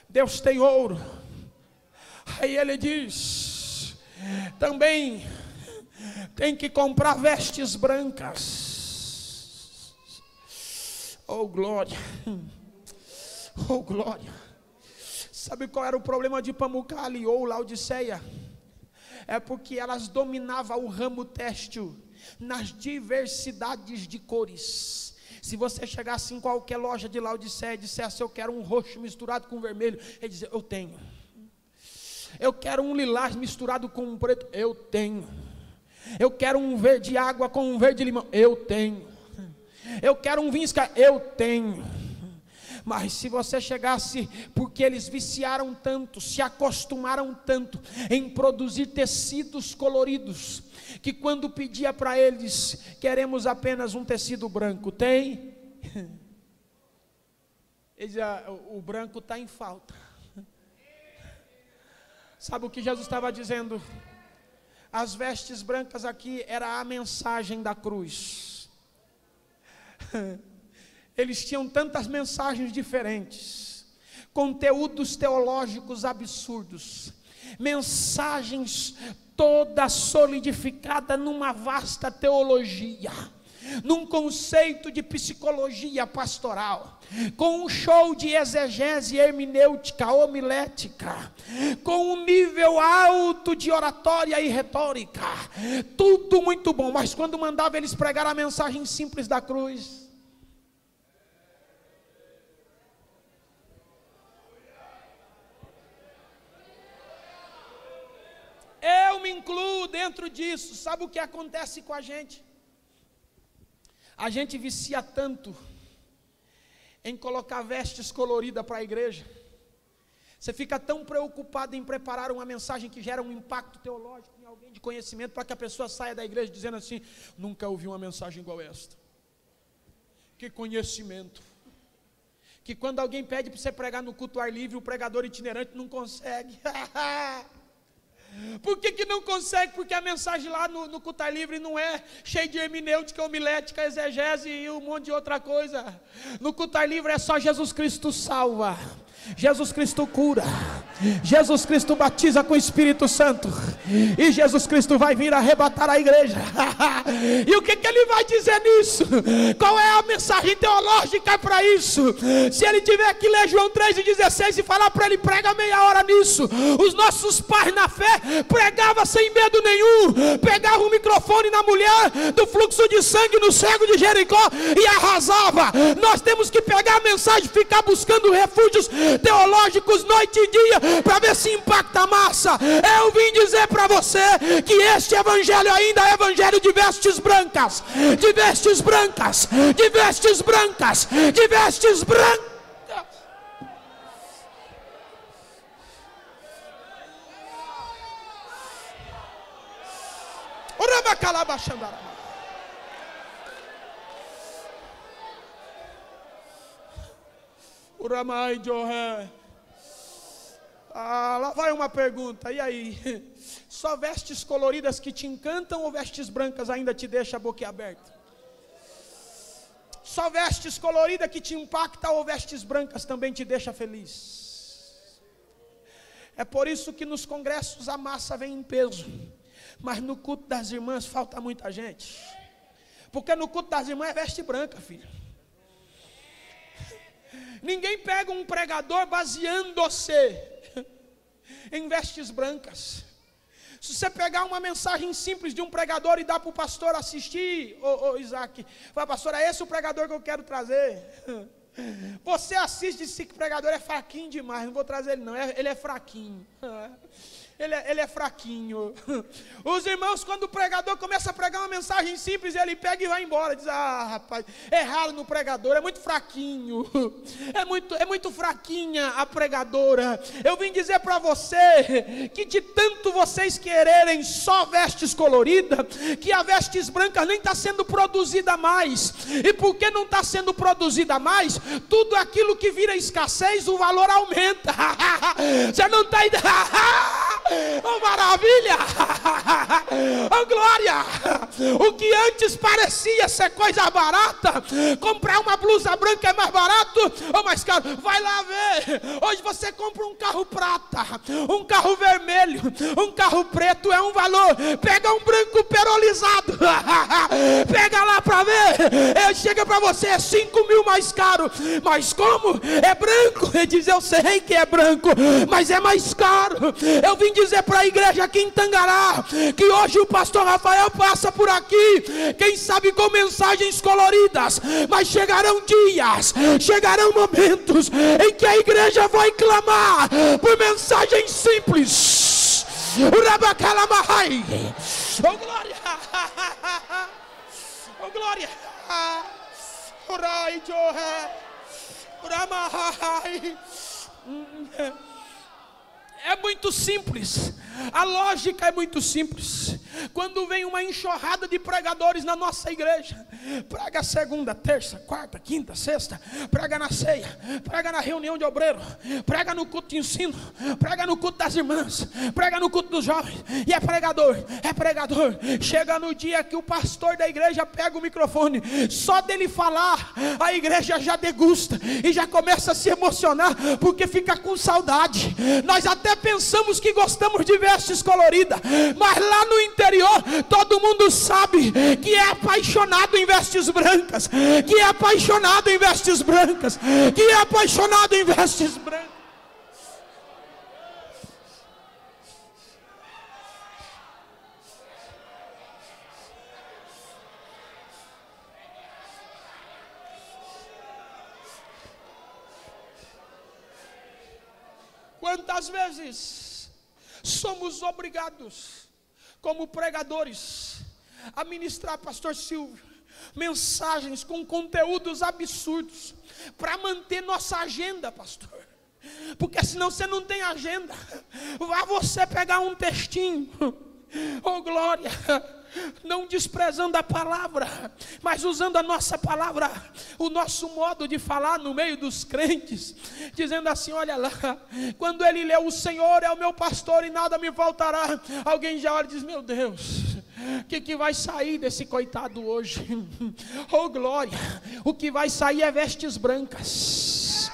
B: Deus tem ouro. Aí ele diz: também tem que comprar vestes brancas. Oh glória, oh glória. Sabe qual era o problema de Pamukkale ou Laodiceia? É porque elas dominavam o ramo têxtil nas diversidades de cores. Se você chegasse em qualquer loja de Laodiceia e dissesse: eu quero um roxo misturado com vermelho, ele dizia: eu tenho. Eu quero um lilás misturado com um preto, eu tenho. Eu quero um verde água com um verde limão, eu tenho. Eu quero um vinho escuro, eu tenho. Mas se você chegasse, porque eles viciaram tanto, se acostumaram tanto em produzir tecidos coloridos, que quando pedia para eles: queremos apenas um tecido branco, tem? Ele dizia: o branco está em falta. Sabe o que Jesus estava dizendo? As vestes brancas aqui era a mensagem da cruz. Eles tinham tantas mensagens diferentes, conteúdos teológicos absurdos, mensagens toda solidificada numa vasta teologia, num conceito de psicologia pastoral, com um show de exegese hermenêutica, homilética, com um nível alto de oratória e retórica, tudo muito bom. Mas quando mandava eles pregar a mensagem simples da cruz, eu me incluo dentro disso. Sabe o que acontece com a gente? A gente vicia tanto em colocar vestes coloridas para a igreja. Você fica tão preocupado em preparar uma mensagem que gera um impacto teológico em alguém de conhecimento, para que a pessoa saia da igreja dizendo assim: nunca ouvi uma mensagem igual esta. Que conhecimento. Que quando alguém pede para você pregar no culto ao ar livre, o pregador itinerante não consegue. Por que não consegue? Porque a mensagem lá no culto ao ar livre não é cheia de hermenêutica, homilética, exegese e um monte de outra coisa. No culto ao ar livre é só Jesus Cristo salva, Jesus Cristo cura, Jesus Cristo batiza com o Espírito Santo, e Jesus Cristo vai vir arrebatar a igreja. E o que ele vai dizer nisso? Qual é a mensagem teológica para isso? Se ele tiver que ler João 3,16 e falar para ele: prega meia hora nisso. Os nossos pais na fé pregavam sem medo nenhum, pegavam o microfone na mulher do fluxo de sangue, no cego de Jericó, e arrasava. Nós temos que pegar a mensagem, ficar buscando refúgios teológicos noite e dia, para ver se impacta a massa. Eu vim dizer para você que este evangelho ainda é evangelho de vestes brancas, de vestes brancas, de vestes brancas, de vestes brancas. Lá vai uma pergunta, e aí? Só vestes coloridas que te encantam ou vestes brancas ainda te deixa a boca aberta? Só vestes coloridas que te impacta ou vestes brancas também te deixa feliz? É por isso que nos congressos a massa vem em peso, mas no culto das irmãs falta muita gente. Porque no culto das irmãs é veste branca, filho. Ninguém pega um pregador baseando-se em vestes brancas. Se você pegar uma mensagem simples de um pregador e dar para o pastor assistir, Isaac, fala, pastor, é esse o pregador que eu quero trazer. Você assiste e diz que o pregador é fraquinho demais, não vou trazer ele não, ele é fraquinho. Ele é fraquinho. Os irmãos, quando o pregador começa a pregar uma mensagem simples, ele pega e vai embora. Diz, rapaz, erraram no pregador, é muito fraquinho. É muito fraquinha a pregadora. Eu vim dizer para você que de tanto vocês quererem só vestes coloridas, que a vestes brancas nem está sendo produzida mais. E porque não está sendo produzida mais, tudo aquilo que vira escassez, o valor aumenta. Você não está indo... Oh, maravilha! Oh, glória! O que antes parecia ser coisa barata, comprar uma blusa branca é mais barato ou mais caro? Vai lá ver. Hoje você compra um carro prata, um carro vermelho, um carro preto, é um valor. Pega um branco perolizado, pega lá para ver. Chega para você, é 5 mil mais caro. Mas como? É branco. Ele diz, eu sei que é branco, mas é mais caro. Eu vim dizer para a igreja aqui em Tangará, que hoje o pastor Rafael passa por aqui, quem sabe com mensagens coloridas, mas chegarão dias, chegarão momentos em que a igreja vai clamar por mensagens simples. Oh glória, oh glória, é muito simples, a lógica é muito simples. Quando vem uma enxurrada de pregadores na nossa igreja, prega segunda, terça, quarta, quinta, sexta, prega na ceia, prega na reunião de obreiro, prega no culto de ensino, prega no culto das irmãs, prega no culto dos jovens, e é pregador, chega no dia que o pastor da igreja pega o microfone, só dele falar, a igreja já degusta, e já começa a se emocionar, porque fica com saudade. Nós até pensamos que gostamos de vestes coloridas, mas lá no interior, todo mundo sabe que é apaixonado em vestes brancas, que é apaixonado em vestes brancas, que é apaixonado em vestes brancas. Quantas vezes somos obrigados, como pregadores, a ministrar, pastor Silvio, mensagens com conteúdos absurdos, para manter nossa agenda, pastor, porque senão você não tem agenda. Vá você pegar um textinho, oh glória, não desprezando a palavra, mas usando a nossa palavra, o nosso modo de falar no meio dos crentes, dizendo assim, olha lá, quando ele leu, o Senhor é o meu pastor e nada me faltará, alguém já olha e diz, meu Deus, o que vai sair desse coitado hoje? Oh glória, o que vai sair é vestes brancas.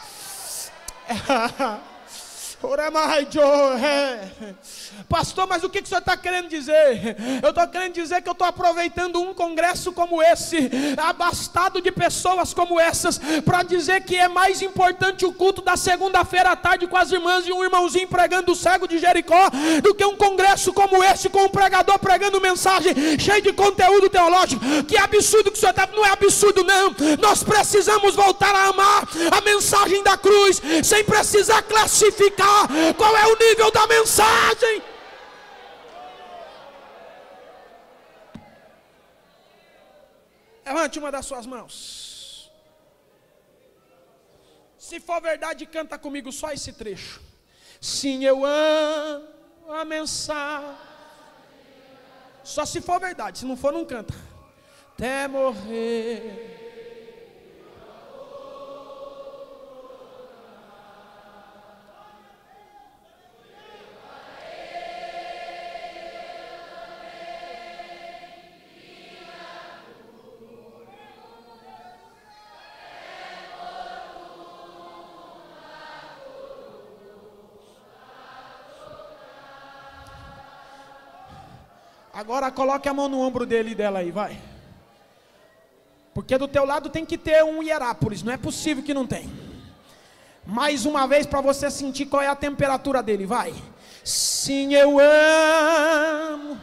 B: Pastor, mas o que o senhor está querendo dizer? Eu estou querendo dizer que eu estou aproveitando um congresso como esse, abastado de pessoas como essas, para dizer que é mais importante o culto da segunda-feira à tarde com as irmãs e um irmãozinho pregando o cego de Jericó, do que um congresso como esse, com um pregador pregando mensagem cheio de conteúdo teológico. Que absurdo que o senhor está. Não é absurdo não, nós precisamos voltar a amar a mensagem da cruz, sem precisar classificar qual é o nível da mensagem. Levante uma das suas mãos. Se for verdade, canta comigo só esse trecho. Sim, eu amo a mensagem Só se for verdade, se não for, não canta. Até morrer. Agora coloque a mão no ombro dele e dela aí, vai. Porque do teu lado tem que ter um Hierápolis, não é possível que não tem. Mais uma vez para você sentir qual é a temperatura dele, vai. Sim, eu amo.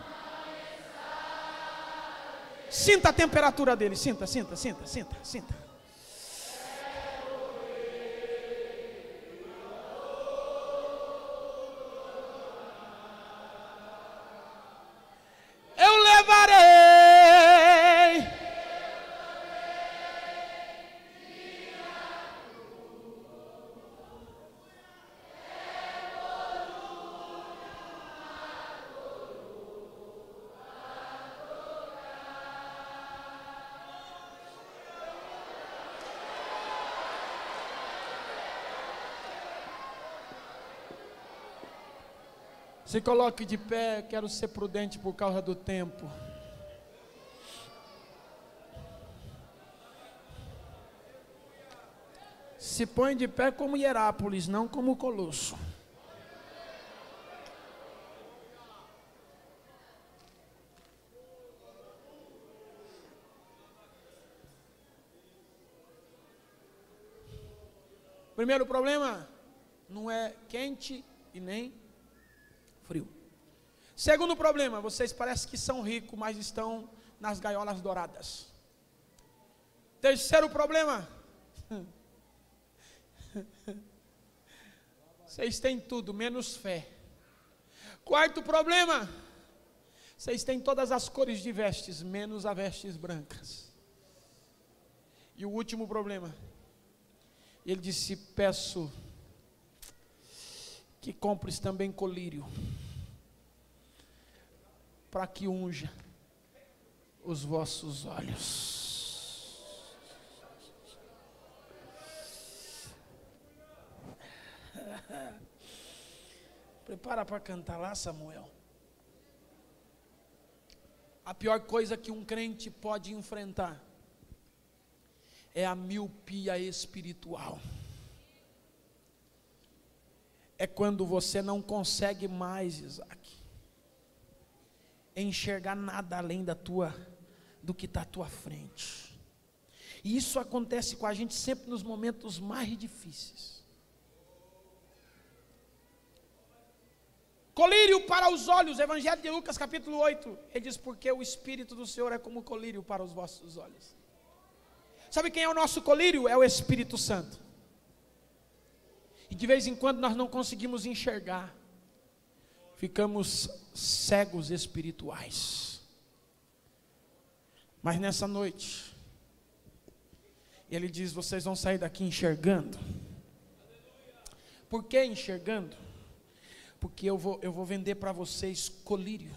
B: Sinta a temperatura dele, sinta. Eu levarei. Se coloque de pé, quero ser prudente por causa do tempo. Se põe de pé como Hierápolis, não como Colosso. Primeiro problema, não é quente e nem frio. Segundo problema, vocês parecem que são ricos, mas estão nas gaiolas douradas. Terceiro problema, vocês têm tudo, menos fé. Quarto problema, vocês têm todas as cores de vestes, menos as vestes brancas. E o último problema, ele disse: peço que compres também colírio, para que unja os vossos olhos. Prepara para cantar lá, Samuel. A pior coisa que um crente pode enfrentar é a miopia espiritual. É quando você não consegue mais, Isaac, enxergar nada além do que está à tua frente. E isso acontece com a gente sempre nos momentos mais difíceis. Colírio para os olhos, Evangelho de Lucas capítulo 8, ele diz: porque o Espírito do Senhor é como colírio para os vossos olhos. Sabe quem é o nosso colírio? É o Espírito Santo. E de vez em quando nós não conseguimos enxergar, ficamos cegos espirituais. Mas nessa noite, ele diz: vocês vão sair daqui enxergando. Por que enxergando? Porque eu vou vender para vocês colírio.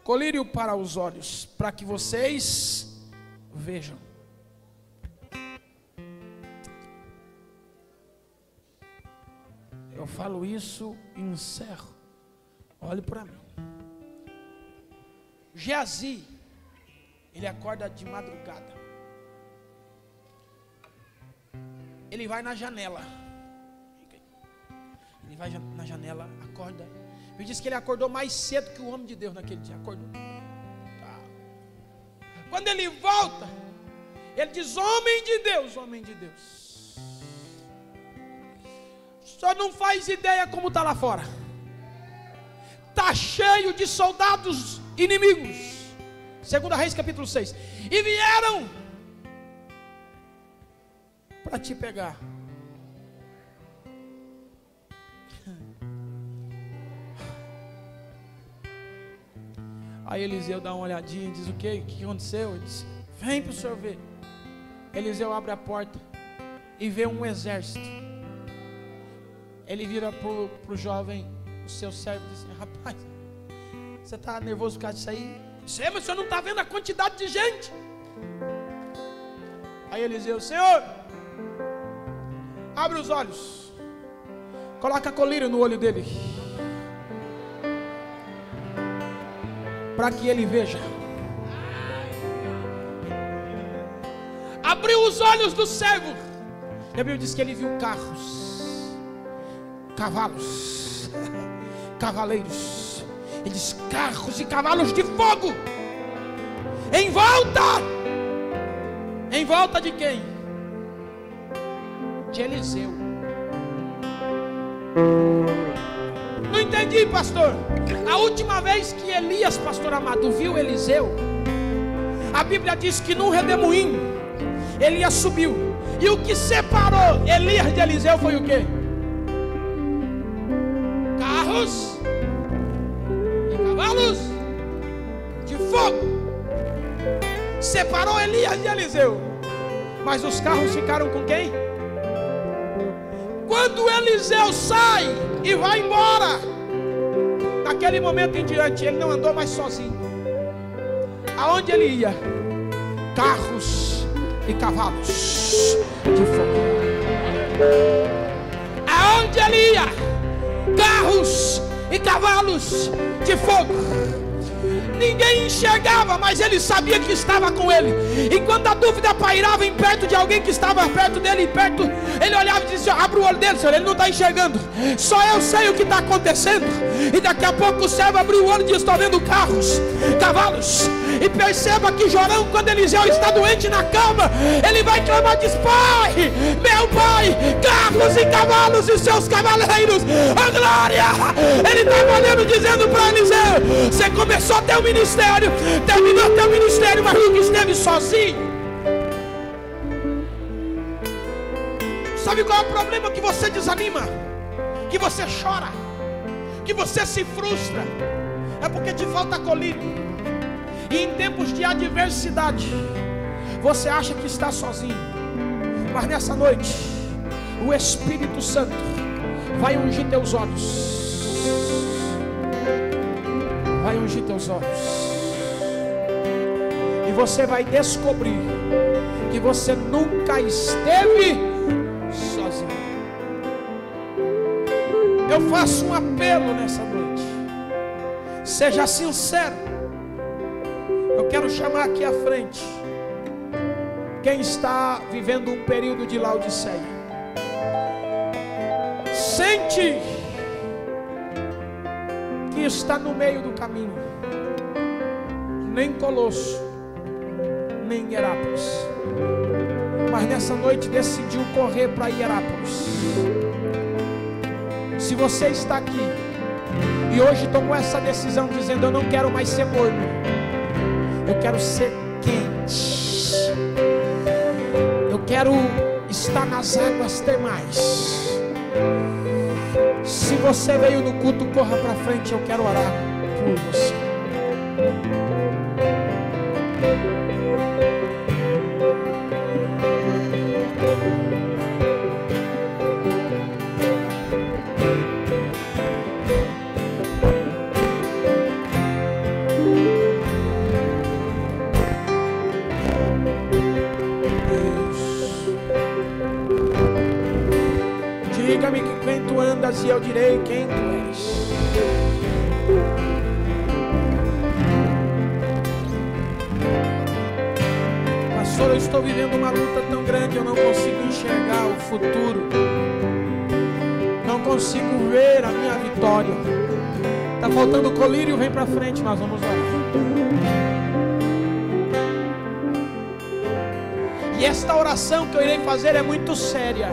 B: Colírio para os olhos, para que vocês vejam. Eu falo isso e encerro. Olhe para mim. Geazi, ele acorda de madrugada. Ele vai na janela. Ele vai na janela, acorda. Me diz que ele acordou mais cedo que o homem de Deus naquele dia. Acordou. Tá. Quando ele volta, ele diz: homem de Deus, homem de Deus, só não faz ideia como está lá fora. Está cheio de soldados inimigos. 2 Reis capítulo 6. E vieram para te pegar. Aí Eliseu dá uma olhadinha e diz: o que aconteceu? Ele diz: vem para o senhor ver. Eliseu abre a porta e vê um exército. Ele vira para o jovem, o seu servo, e diz: rapaz, Você está nervoso por causa disso aí? Mas o senhor não está vendo a quantidade de gente. Aí Eliseu: Senhor, abre os olhos, coloca colírio no olho dele, para que ele veja. Abriu os olhos do cego. E a Bíblia diz que ele viu carros, cavalos, cavaleiros. Ele diz: carros e cavalos de fogo em volta. Em volta de quem? De Eliseu. Não entendi, pastor. A última vez que Elias, pastor amado, viu Eliseu, a Bíblia diz que num redemoinho Elias subiu, e o que separou Elias de Eliseu foi o quê? Carros e cavalos de fogo. Separou Elias de Eliseu. Mas os carros ficaram com quem? Quando Eliseu sai e vai embora, naquele momento em diante ele não andou mais sozinho. Aonde ele ia? Carros e cavalos de fogo. Aonde ele ia? Carros e cavalos de fogo. Ninguém enxergava, mas ele sabia que estava com ele. E quando a dúvida pairava em perto de alguém que estava perto dele, ele olhava e dizia: abre o olho dele, Senhor, ele não está enxergando. Só eu sei o que está acontecendo. E daqui a pouco o servo abriu o olho e disse: estou vendo carros, cavalos. E perceba que Jorão, quando Eliseu está doente na cama, ele vai clamar e diz: Pai, meu pai, carros e cavalos e seus cavaleiros, a glória. Ele estava olhando, dizendo para Eliseu: você começou teu ministério, terminou teu ministério, mas nunca esteve sozinho. Sabe qual é o problema? Que você desanima, que você chora, que você se frustra. É porque te falta colírio. E em tempos de adversidade, você acha que está sozinho. Mas nessa noite, o Espírito Santo vai ungir teus olhos. Vai ungir teus olhos. E você vai descobrir que você nunca esteve sozinho. Eu faço um apelo nessa noite. Seja sincero. Eu quero chamar aqui à frente quem está vivendo um período de Laodiceia. Sente que está no meio do caminho. Nem Colosso, nem Hierápolis. Mas nessa noite decidiu correr para Hierápolis. Se você está aqui e hoje tomou essa decisão dizendo: eu não quero mais ser morno, eu quero ser quente, eu quero estar nas águas termais. Se você veio no culto, corra para frente, eu quero orar por você. Diga-me que quem tu andas e eu direi quem tu és. Pastor, eu estou vivendo uma luta tão grande, eu não consigo enxergar o futuro. Não consigo ver a minha vitória. Está faltando colírio, vem para frente, nós vamos orar. E esta oração que eu irei fazer é muito séria.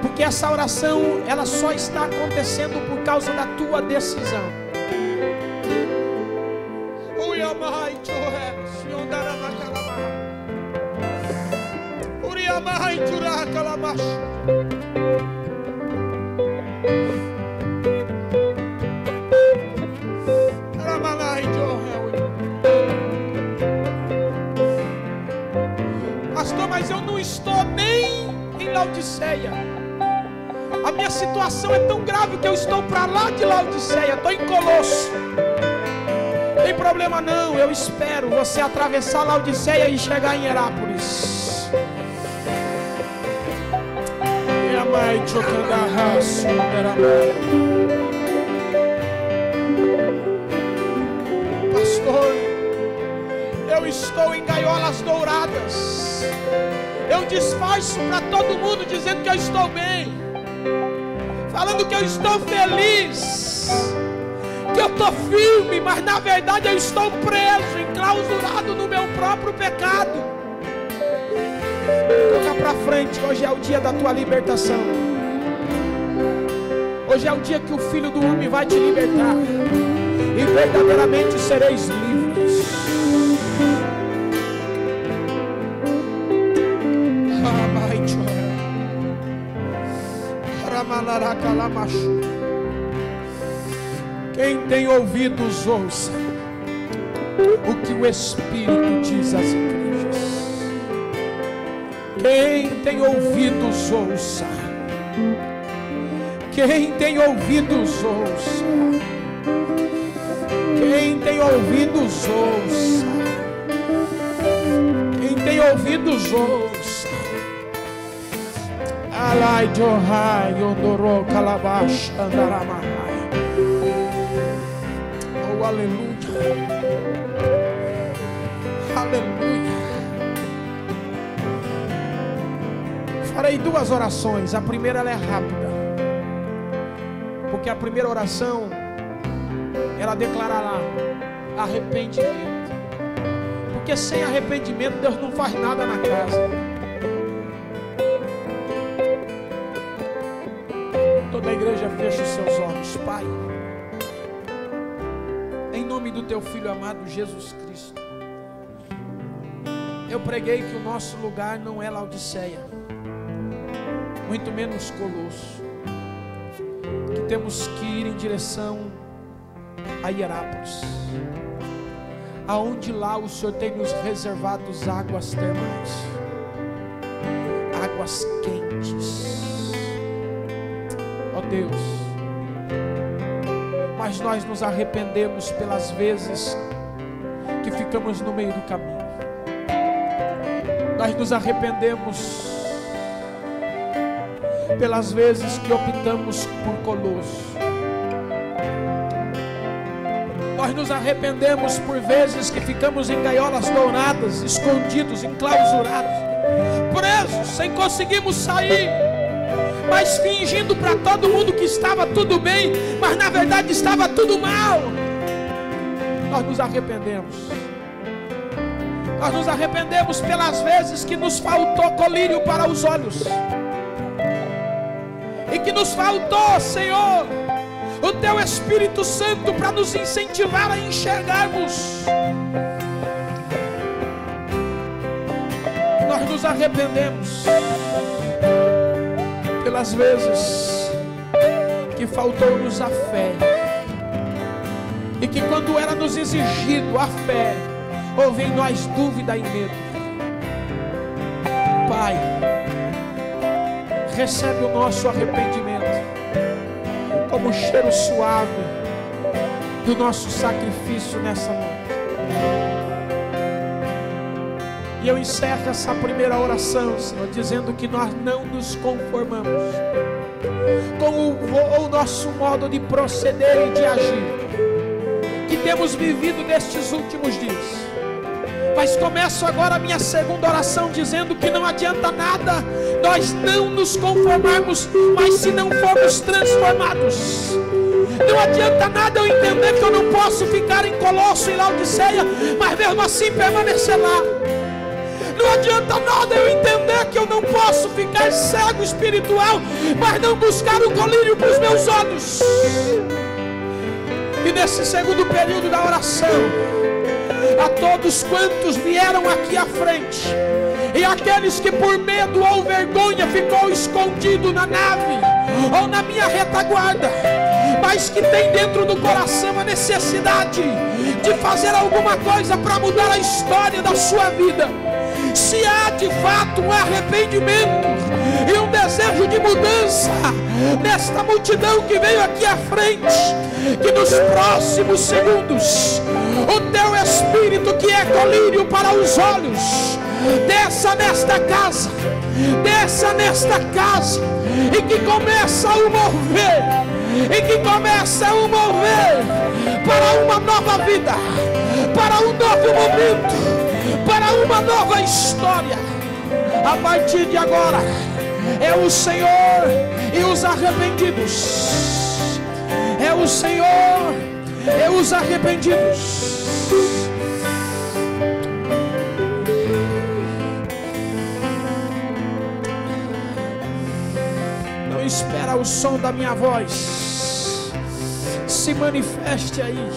B: Porque essa oração, ela só está acontecendo por causa da tua decisão. Pastor, mas eu não estou nem em Laodiceia. A minha situação é tão grave que eu estou para lá de Laodiceia, estou em Colosso. problema não, eu espero você atravessar Laodiceia e chegar em Herápolis. Pastor, eu estou em gaiolas douradas. Eu disfarço para todo mundo dizendo que eu estou bem, falando que eu estou feliz, que eu estou firme, mas na verdade eu estou preso, enclausurado no meu próprio pecado. Toca para frente, hoje é o dia da tua libertação. Hoje é o dia que o Filho do Homem vai te libertar, e verdadeiramente sereis livres. Quem tem ouvidos, ouça o que o Espírito diz às igrejas. Quem tem ouvidos, ouça. Quem tem ouvidos, ouça. Quem tem ouvidos, ouça. Quem tem ouvidos, ouça. Alai Johai Yondoro Kalabash Andaramahai. Oh, aleluia. Aleluia. Farei duas orações. A primeira ela é rápida, porque a primeira oração ela declarará arrependimento. Porque sem arrependimento Deus não faz nada na casa. Toda a igreja fecha os seus olhos. Pai, em nome do teu Filho amado Jesus Cristo, eu preguei que o nosso lugar não é Laodiceia, muito menos Colosso, que temos que ir em direção a Herápolis, aonde lá o Senhor tem nos reservado águas termais, águas quentes. Ó Deus, mas nós nos arrependemos pelas vezes que ficamos no meio do caminho. Nós nos arrependemos pelas vezes que optamos por Colosso. Nós nos arrependemos por vezes que ficamos em gaiolas douradas, escondidos, enclausurados, presos, sem conseguirmos sair, mas fingindo para todo mundo que estava tudo bem, mas na verdade estava tudo mal. Nós nos arrependemos. Nós nos arrependemos pelas vezes que nos faltou colírio para os olhos, e que nos faltou, Senhor, o teu Espírito Santo para nos incentivar a enxergarmos. Nós nos arrependemos pelas vezes que faltou-nos a fé, e que quando era nos exigido a fé, houve em nós dúvida e medo. Pai, recebe o nosso arrependimento como cheiro suave do nosso sacrifício nessa noite. E eu encerro essa primeira oração, Senhor, dizendo que nós não nos conformamos com o nosso modo de proceder e de agir que temos vivido nestes últimos dias. Mas começo agora a minha segunda oração dizendo que não adianta nada nós não nos conformarmos, mas se não formos transformados. Não adianta nada eu entender que eu não posso ficar em Colosso e Laodiceia, mas mesmo assim permanecer lá. Não adianta nada eu entender que eu não posso ficar cego espiritual, mas não buscar o colírio para os meus olhos. E nesse segundo período da oração, a todos quantos vieram aqui à frente, e aqueles que por medo ou vergonha ficou escondido na nave ou na minha retaguarda, mas que tem dentro do coração a necessidade de fazer alguma coisa para mudar a história da sua vida. Se há de fato um arrependimento e um desejo de mudança nesta multidão que veio aqui à frente, que nos próximos segundos o teu é colírio para os olhos. Desça nesta casa, desça nesta casa, e que começa a o mover, e que começa a o mover para uma nova vida, para um novo momento, para uma nova história. A partir de agora é o Senhor e os arrependidos. É o Senhor e os arrependidos. Não espera o som da minha voz. Se manifeste aí.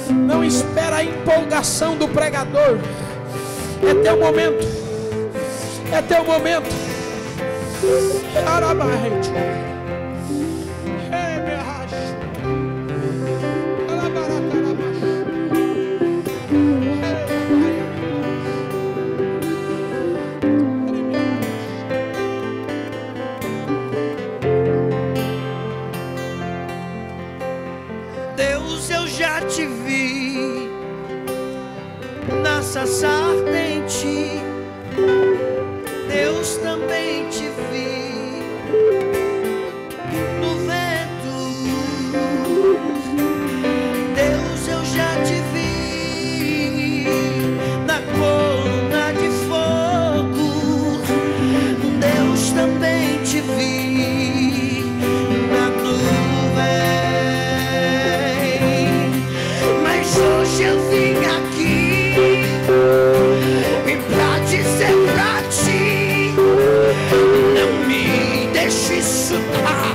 B: Não espera a empolgação do pregador. É teu momento. É teu momento.
C: Deus, eu já te vi na sarça ardente. Deus, também te vi no vento. Deus, eu já te vi na coluna de fogo. Deus, também te vi na nuvem. Mas hoje eu vim aqui pra dizer pra ti: não me deixe chutar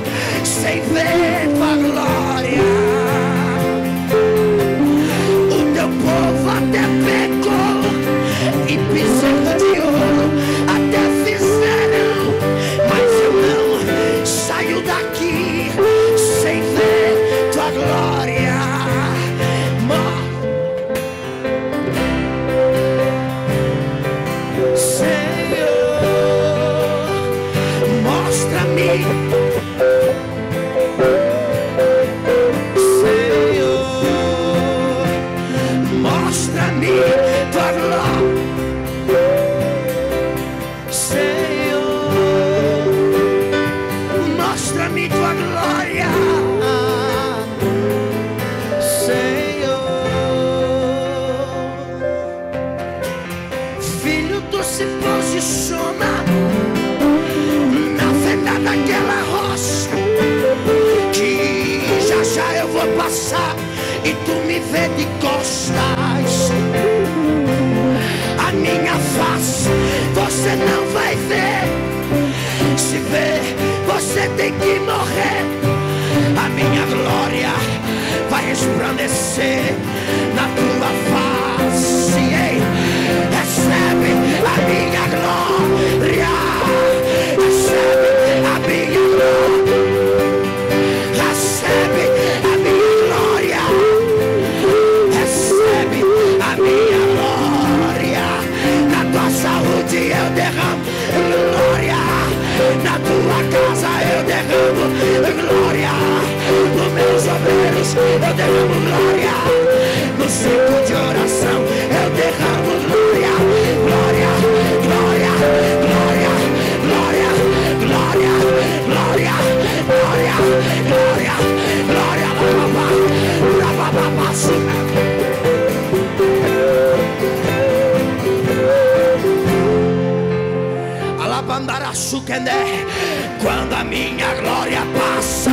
C: sem ver tua glória. O teu povo até pecou e bezerro de ouro até fizeram, mas eu não saio daqui sem ver tua glória. E tu me vê de costas, a minha face você não vai ver. Se ver, você tem que morrer. A minha glória vai resplandecer na tua face. Ei, recebe a minha glória, recebe a minha glória, recebe a minha glória, recebe a minha glória. Na tua saúde eu derramo glória, na tua casa eu derramo glória, nos meus obreiros eu derramo glória, no ciclo de oração eu derramo glória, glória, glória, glória, glória, glória, glória, glória, glória, glória, quando a minha glória passa,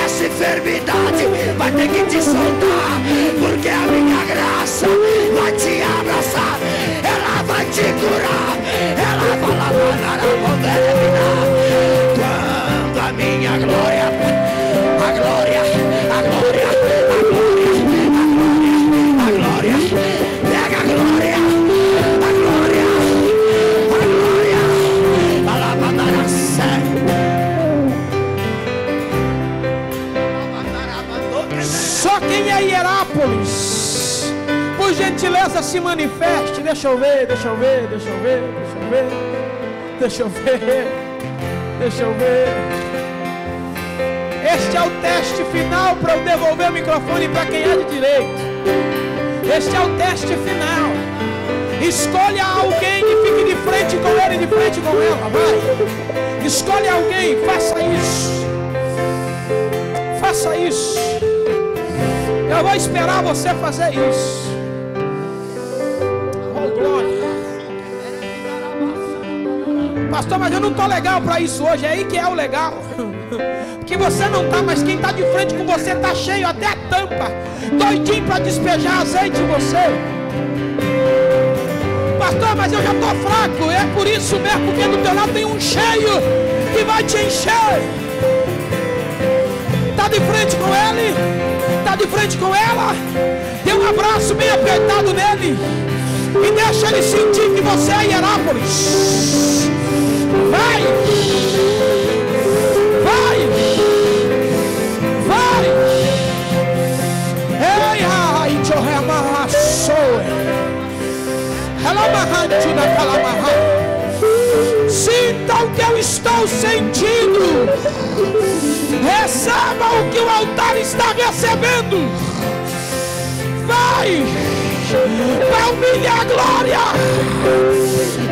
C: essa enfermidade vai ter que te soltar, porque a minha graça vai te abraçar, ela vai te curar, ela vai lavar a moderna. Quando a minha glória, a glória, a glória, a glória, a glória, a glória, pega a glória, a glória, a glória, a lavandara
B: Só quem é Hierápolis, por gentileza, se manifeste. Deixa eu ver, deixa eu ver, deixa eu ver, deixa eu ver, deixa eu ver, deixa eu ver. Este é o teste final para eu devolver o microfone para quem é de direito. Este é o teste final. Escolha alguém e fique de frente com ele, de frente com ela. Vai. Escolha alguém, faça isso. Faça isso. Eu vou esperar você fazer isso. Oh, glória. Pastor, mas eu não estou legal para isso hoje. É aí que é o legal. Porque você não está, mas quem está de frente com você está cheio até a tampa, doidinho para despejar azeite em você. Pastor, mas eu já estou fraco. É por isso mesmo, porque do teu lado tem um cheio que vai te encher. Está de frente com ele? Está de frente com ela? Dê um abraço bem apertado nele e deixa ele sentir que você é Hierápolis. Vai! Vai! Vai! Ei, ai, Johema, sou. Sinta o que eu estou sentindo. Receba o que o altar está recebendo. Vai! Palmilha a glória!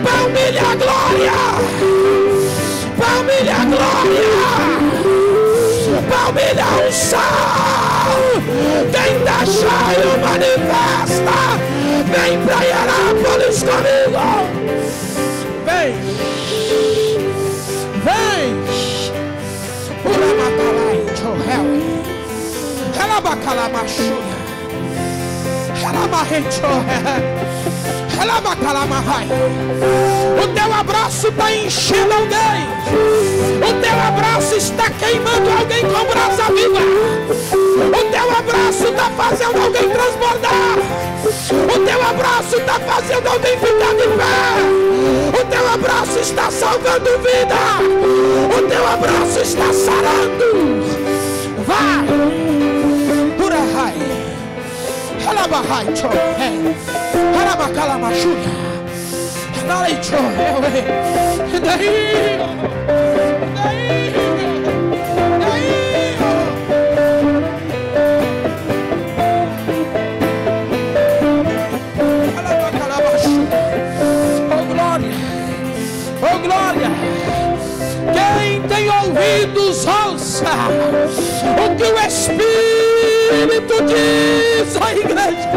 B: Palmilha a glória! Palmilha a glória! Palmilha a unção! Quem está cheio manifesta! Vem pra Hierápolis comigo! Vem! Vem! Urabatalai, Johel! Helabacalamachuia! O teu abraço está enchendo alguém. O teu abraço está queimando alguém com brasa viva. O teu abraço está fazendo alguém transbordar. O teu abraço está fazendo alguém ficar de pé. O teu abraço está salvando vida. O teu abraço está sarando. Vai. Durahai. Halabahai chohe, halabakalamashuya, halai chohe, daí, halabakalamashuya. Oh glória, oh glória. Quem tem ouvidos ouça o que o Espírito diz à igreja.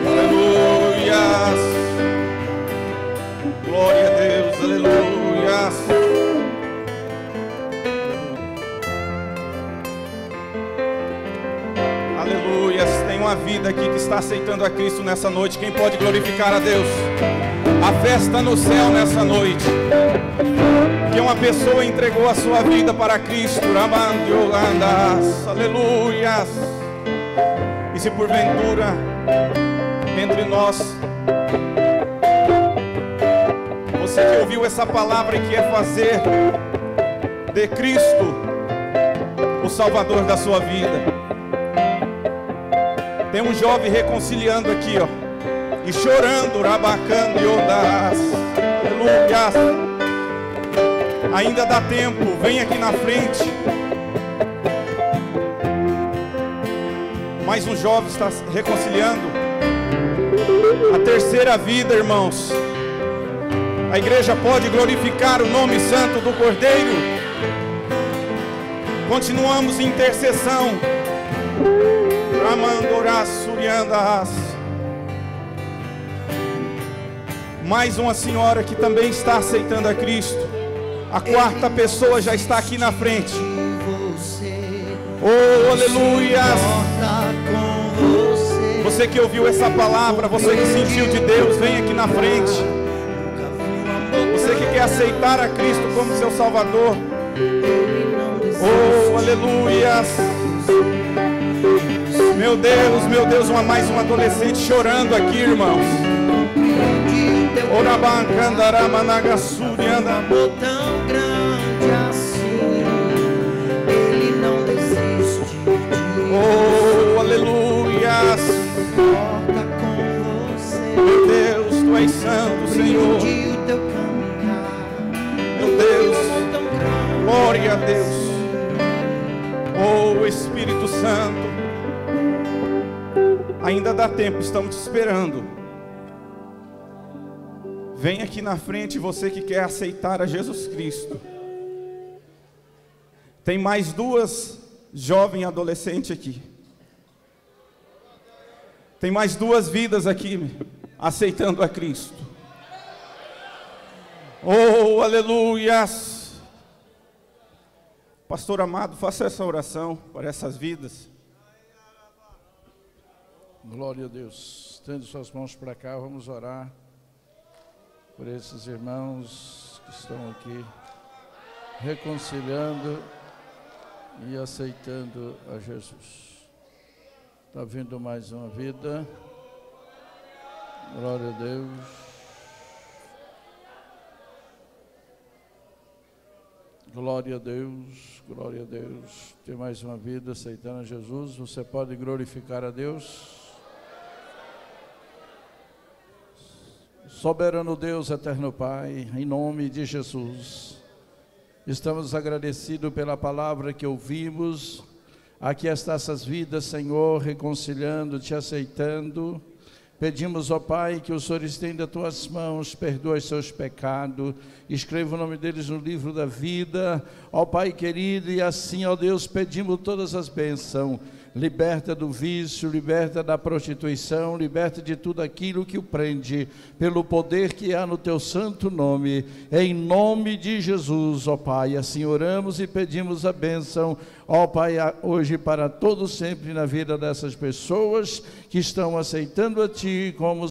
D: Aleluias. Glória a Deus, aleluias. Aleluias. Tem uma vida aqui que está aceitando a Cristo nessa noite. Quem pode glorificar a Deus? A festa no céu nessa noite. Que uma pessoa entregou a sua vida para Cristo. Aleluias. E se porventura entre nós você que ouviu essa palavra e quer fazer de Cristo o Salvador da sua vida, tem um jovem reconciliando aqui, ó, e chorando, rabacando e ondas. Aleluia. Ainda dá tempo, vem aqui na frente. Mais um jovem está reconciliando. A terceira vida, irmãos. A igreja pode glorificar o nome santo do Cordeiro. Continuamos em intercessão. Mais uma senhora que também está aceitando a Cristo. A quarta pessoa já está aqui na frente. Oh, aleluia. Você que ouviu essa palavra, você que sentiu de Deus, vem aqui na frente. Você que quer aceitar a Cristo como seu Salvador. Oh, aleluia. Meu Deus, mais um adolescente chorando aqui, irmãos.
C: Amor tão grande assim, Ele não desiste de ti.
D: Oh, aleluia.
C: Importa com você.
D: Meu Deus, Tu és santo, Senhor.
C: O teu caminhar.
D: Glória a Deus. Oh, Espírito Santo, ainda dá tempo, estamos te esperando. Vem aqui na frente, você que quer aceitar a Jesus Cristo. Tem mais duas jovens adolescentes aqui. Tem mais duas vidas aqui aceitando a Cristo. Oh, aleluias. Pastor amado, faça essa oração para essas vidas.
E: Glória a Deus. Estende suas mãos para cá, vamos orar por esses irmãos que estão aqui reconciliando e aceitando a Jesus. Está vindo mais uma vida. Glória a Deus. Glória a Deus, glória a Deus. Tem mais uma vida aceitando a Jesus. Você pode glorificar a Deus. Soberano Deus, eterno Pai, em nome de Jesus, estamos agradecidos pela palavra que ouvimos. Aqui estão essas vidas, Senhor, reconciliando, te aceitando. Pedimos, ó Pai, que o Senhor estenda as tuas mãos, perdoa os seus pecados, escreva o nome deles no livro da vida, ó Pai querido, e assim, ó Deus, pedimos todas as bênçãos. Liberta do vício, liberta da prostituição, liberta de tudo aquilo que o prende, pelo poder que há no teu santo nome, em nome de Jesus, ó Pai. Assim oramos e pedimos a bênção, ó Pai, hoje para todos sempre na vida dessas pessoas que estão aceitando a Ti como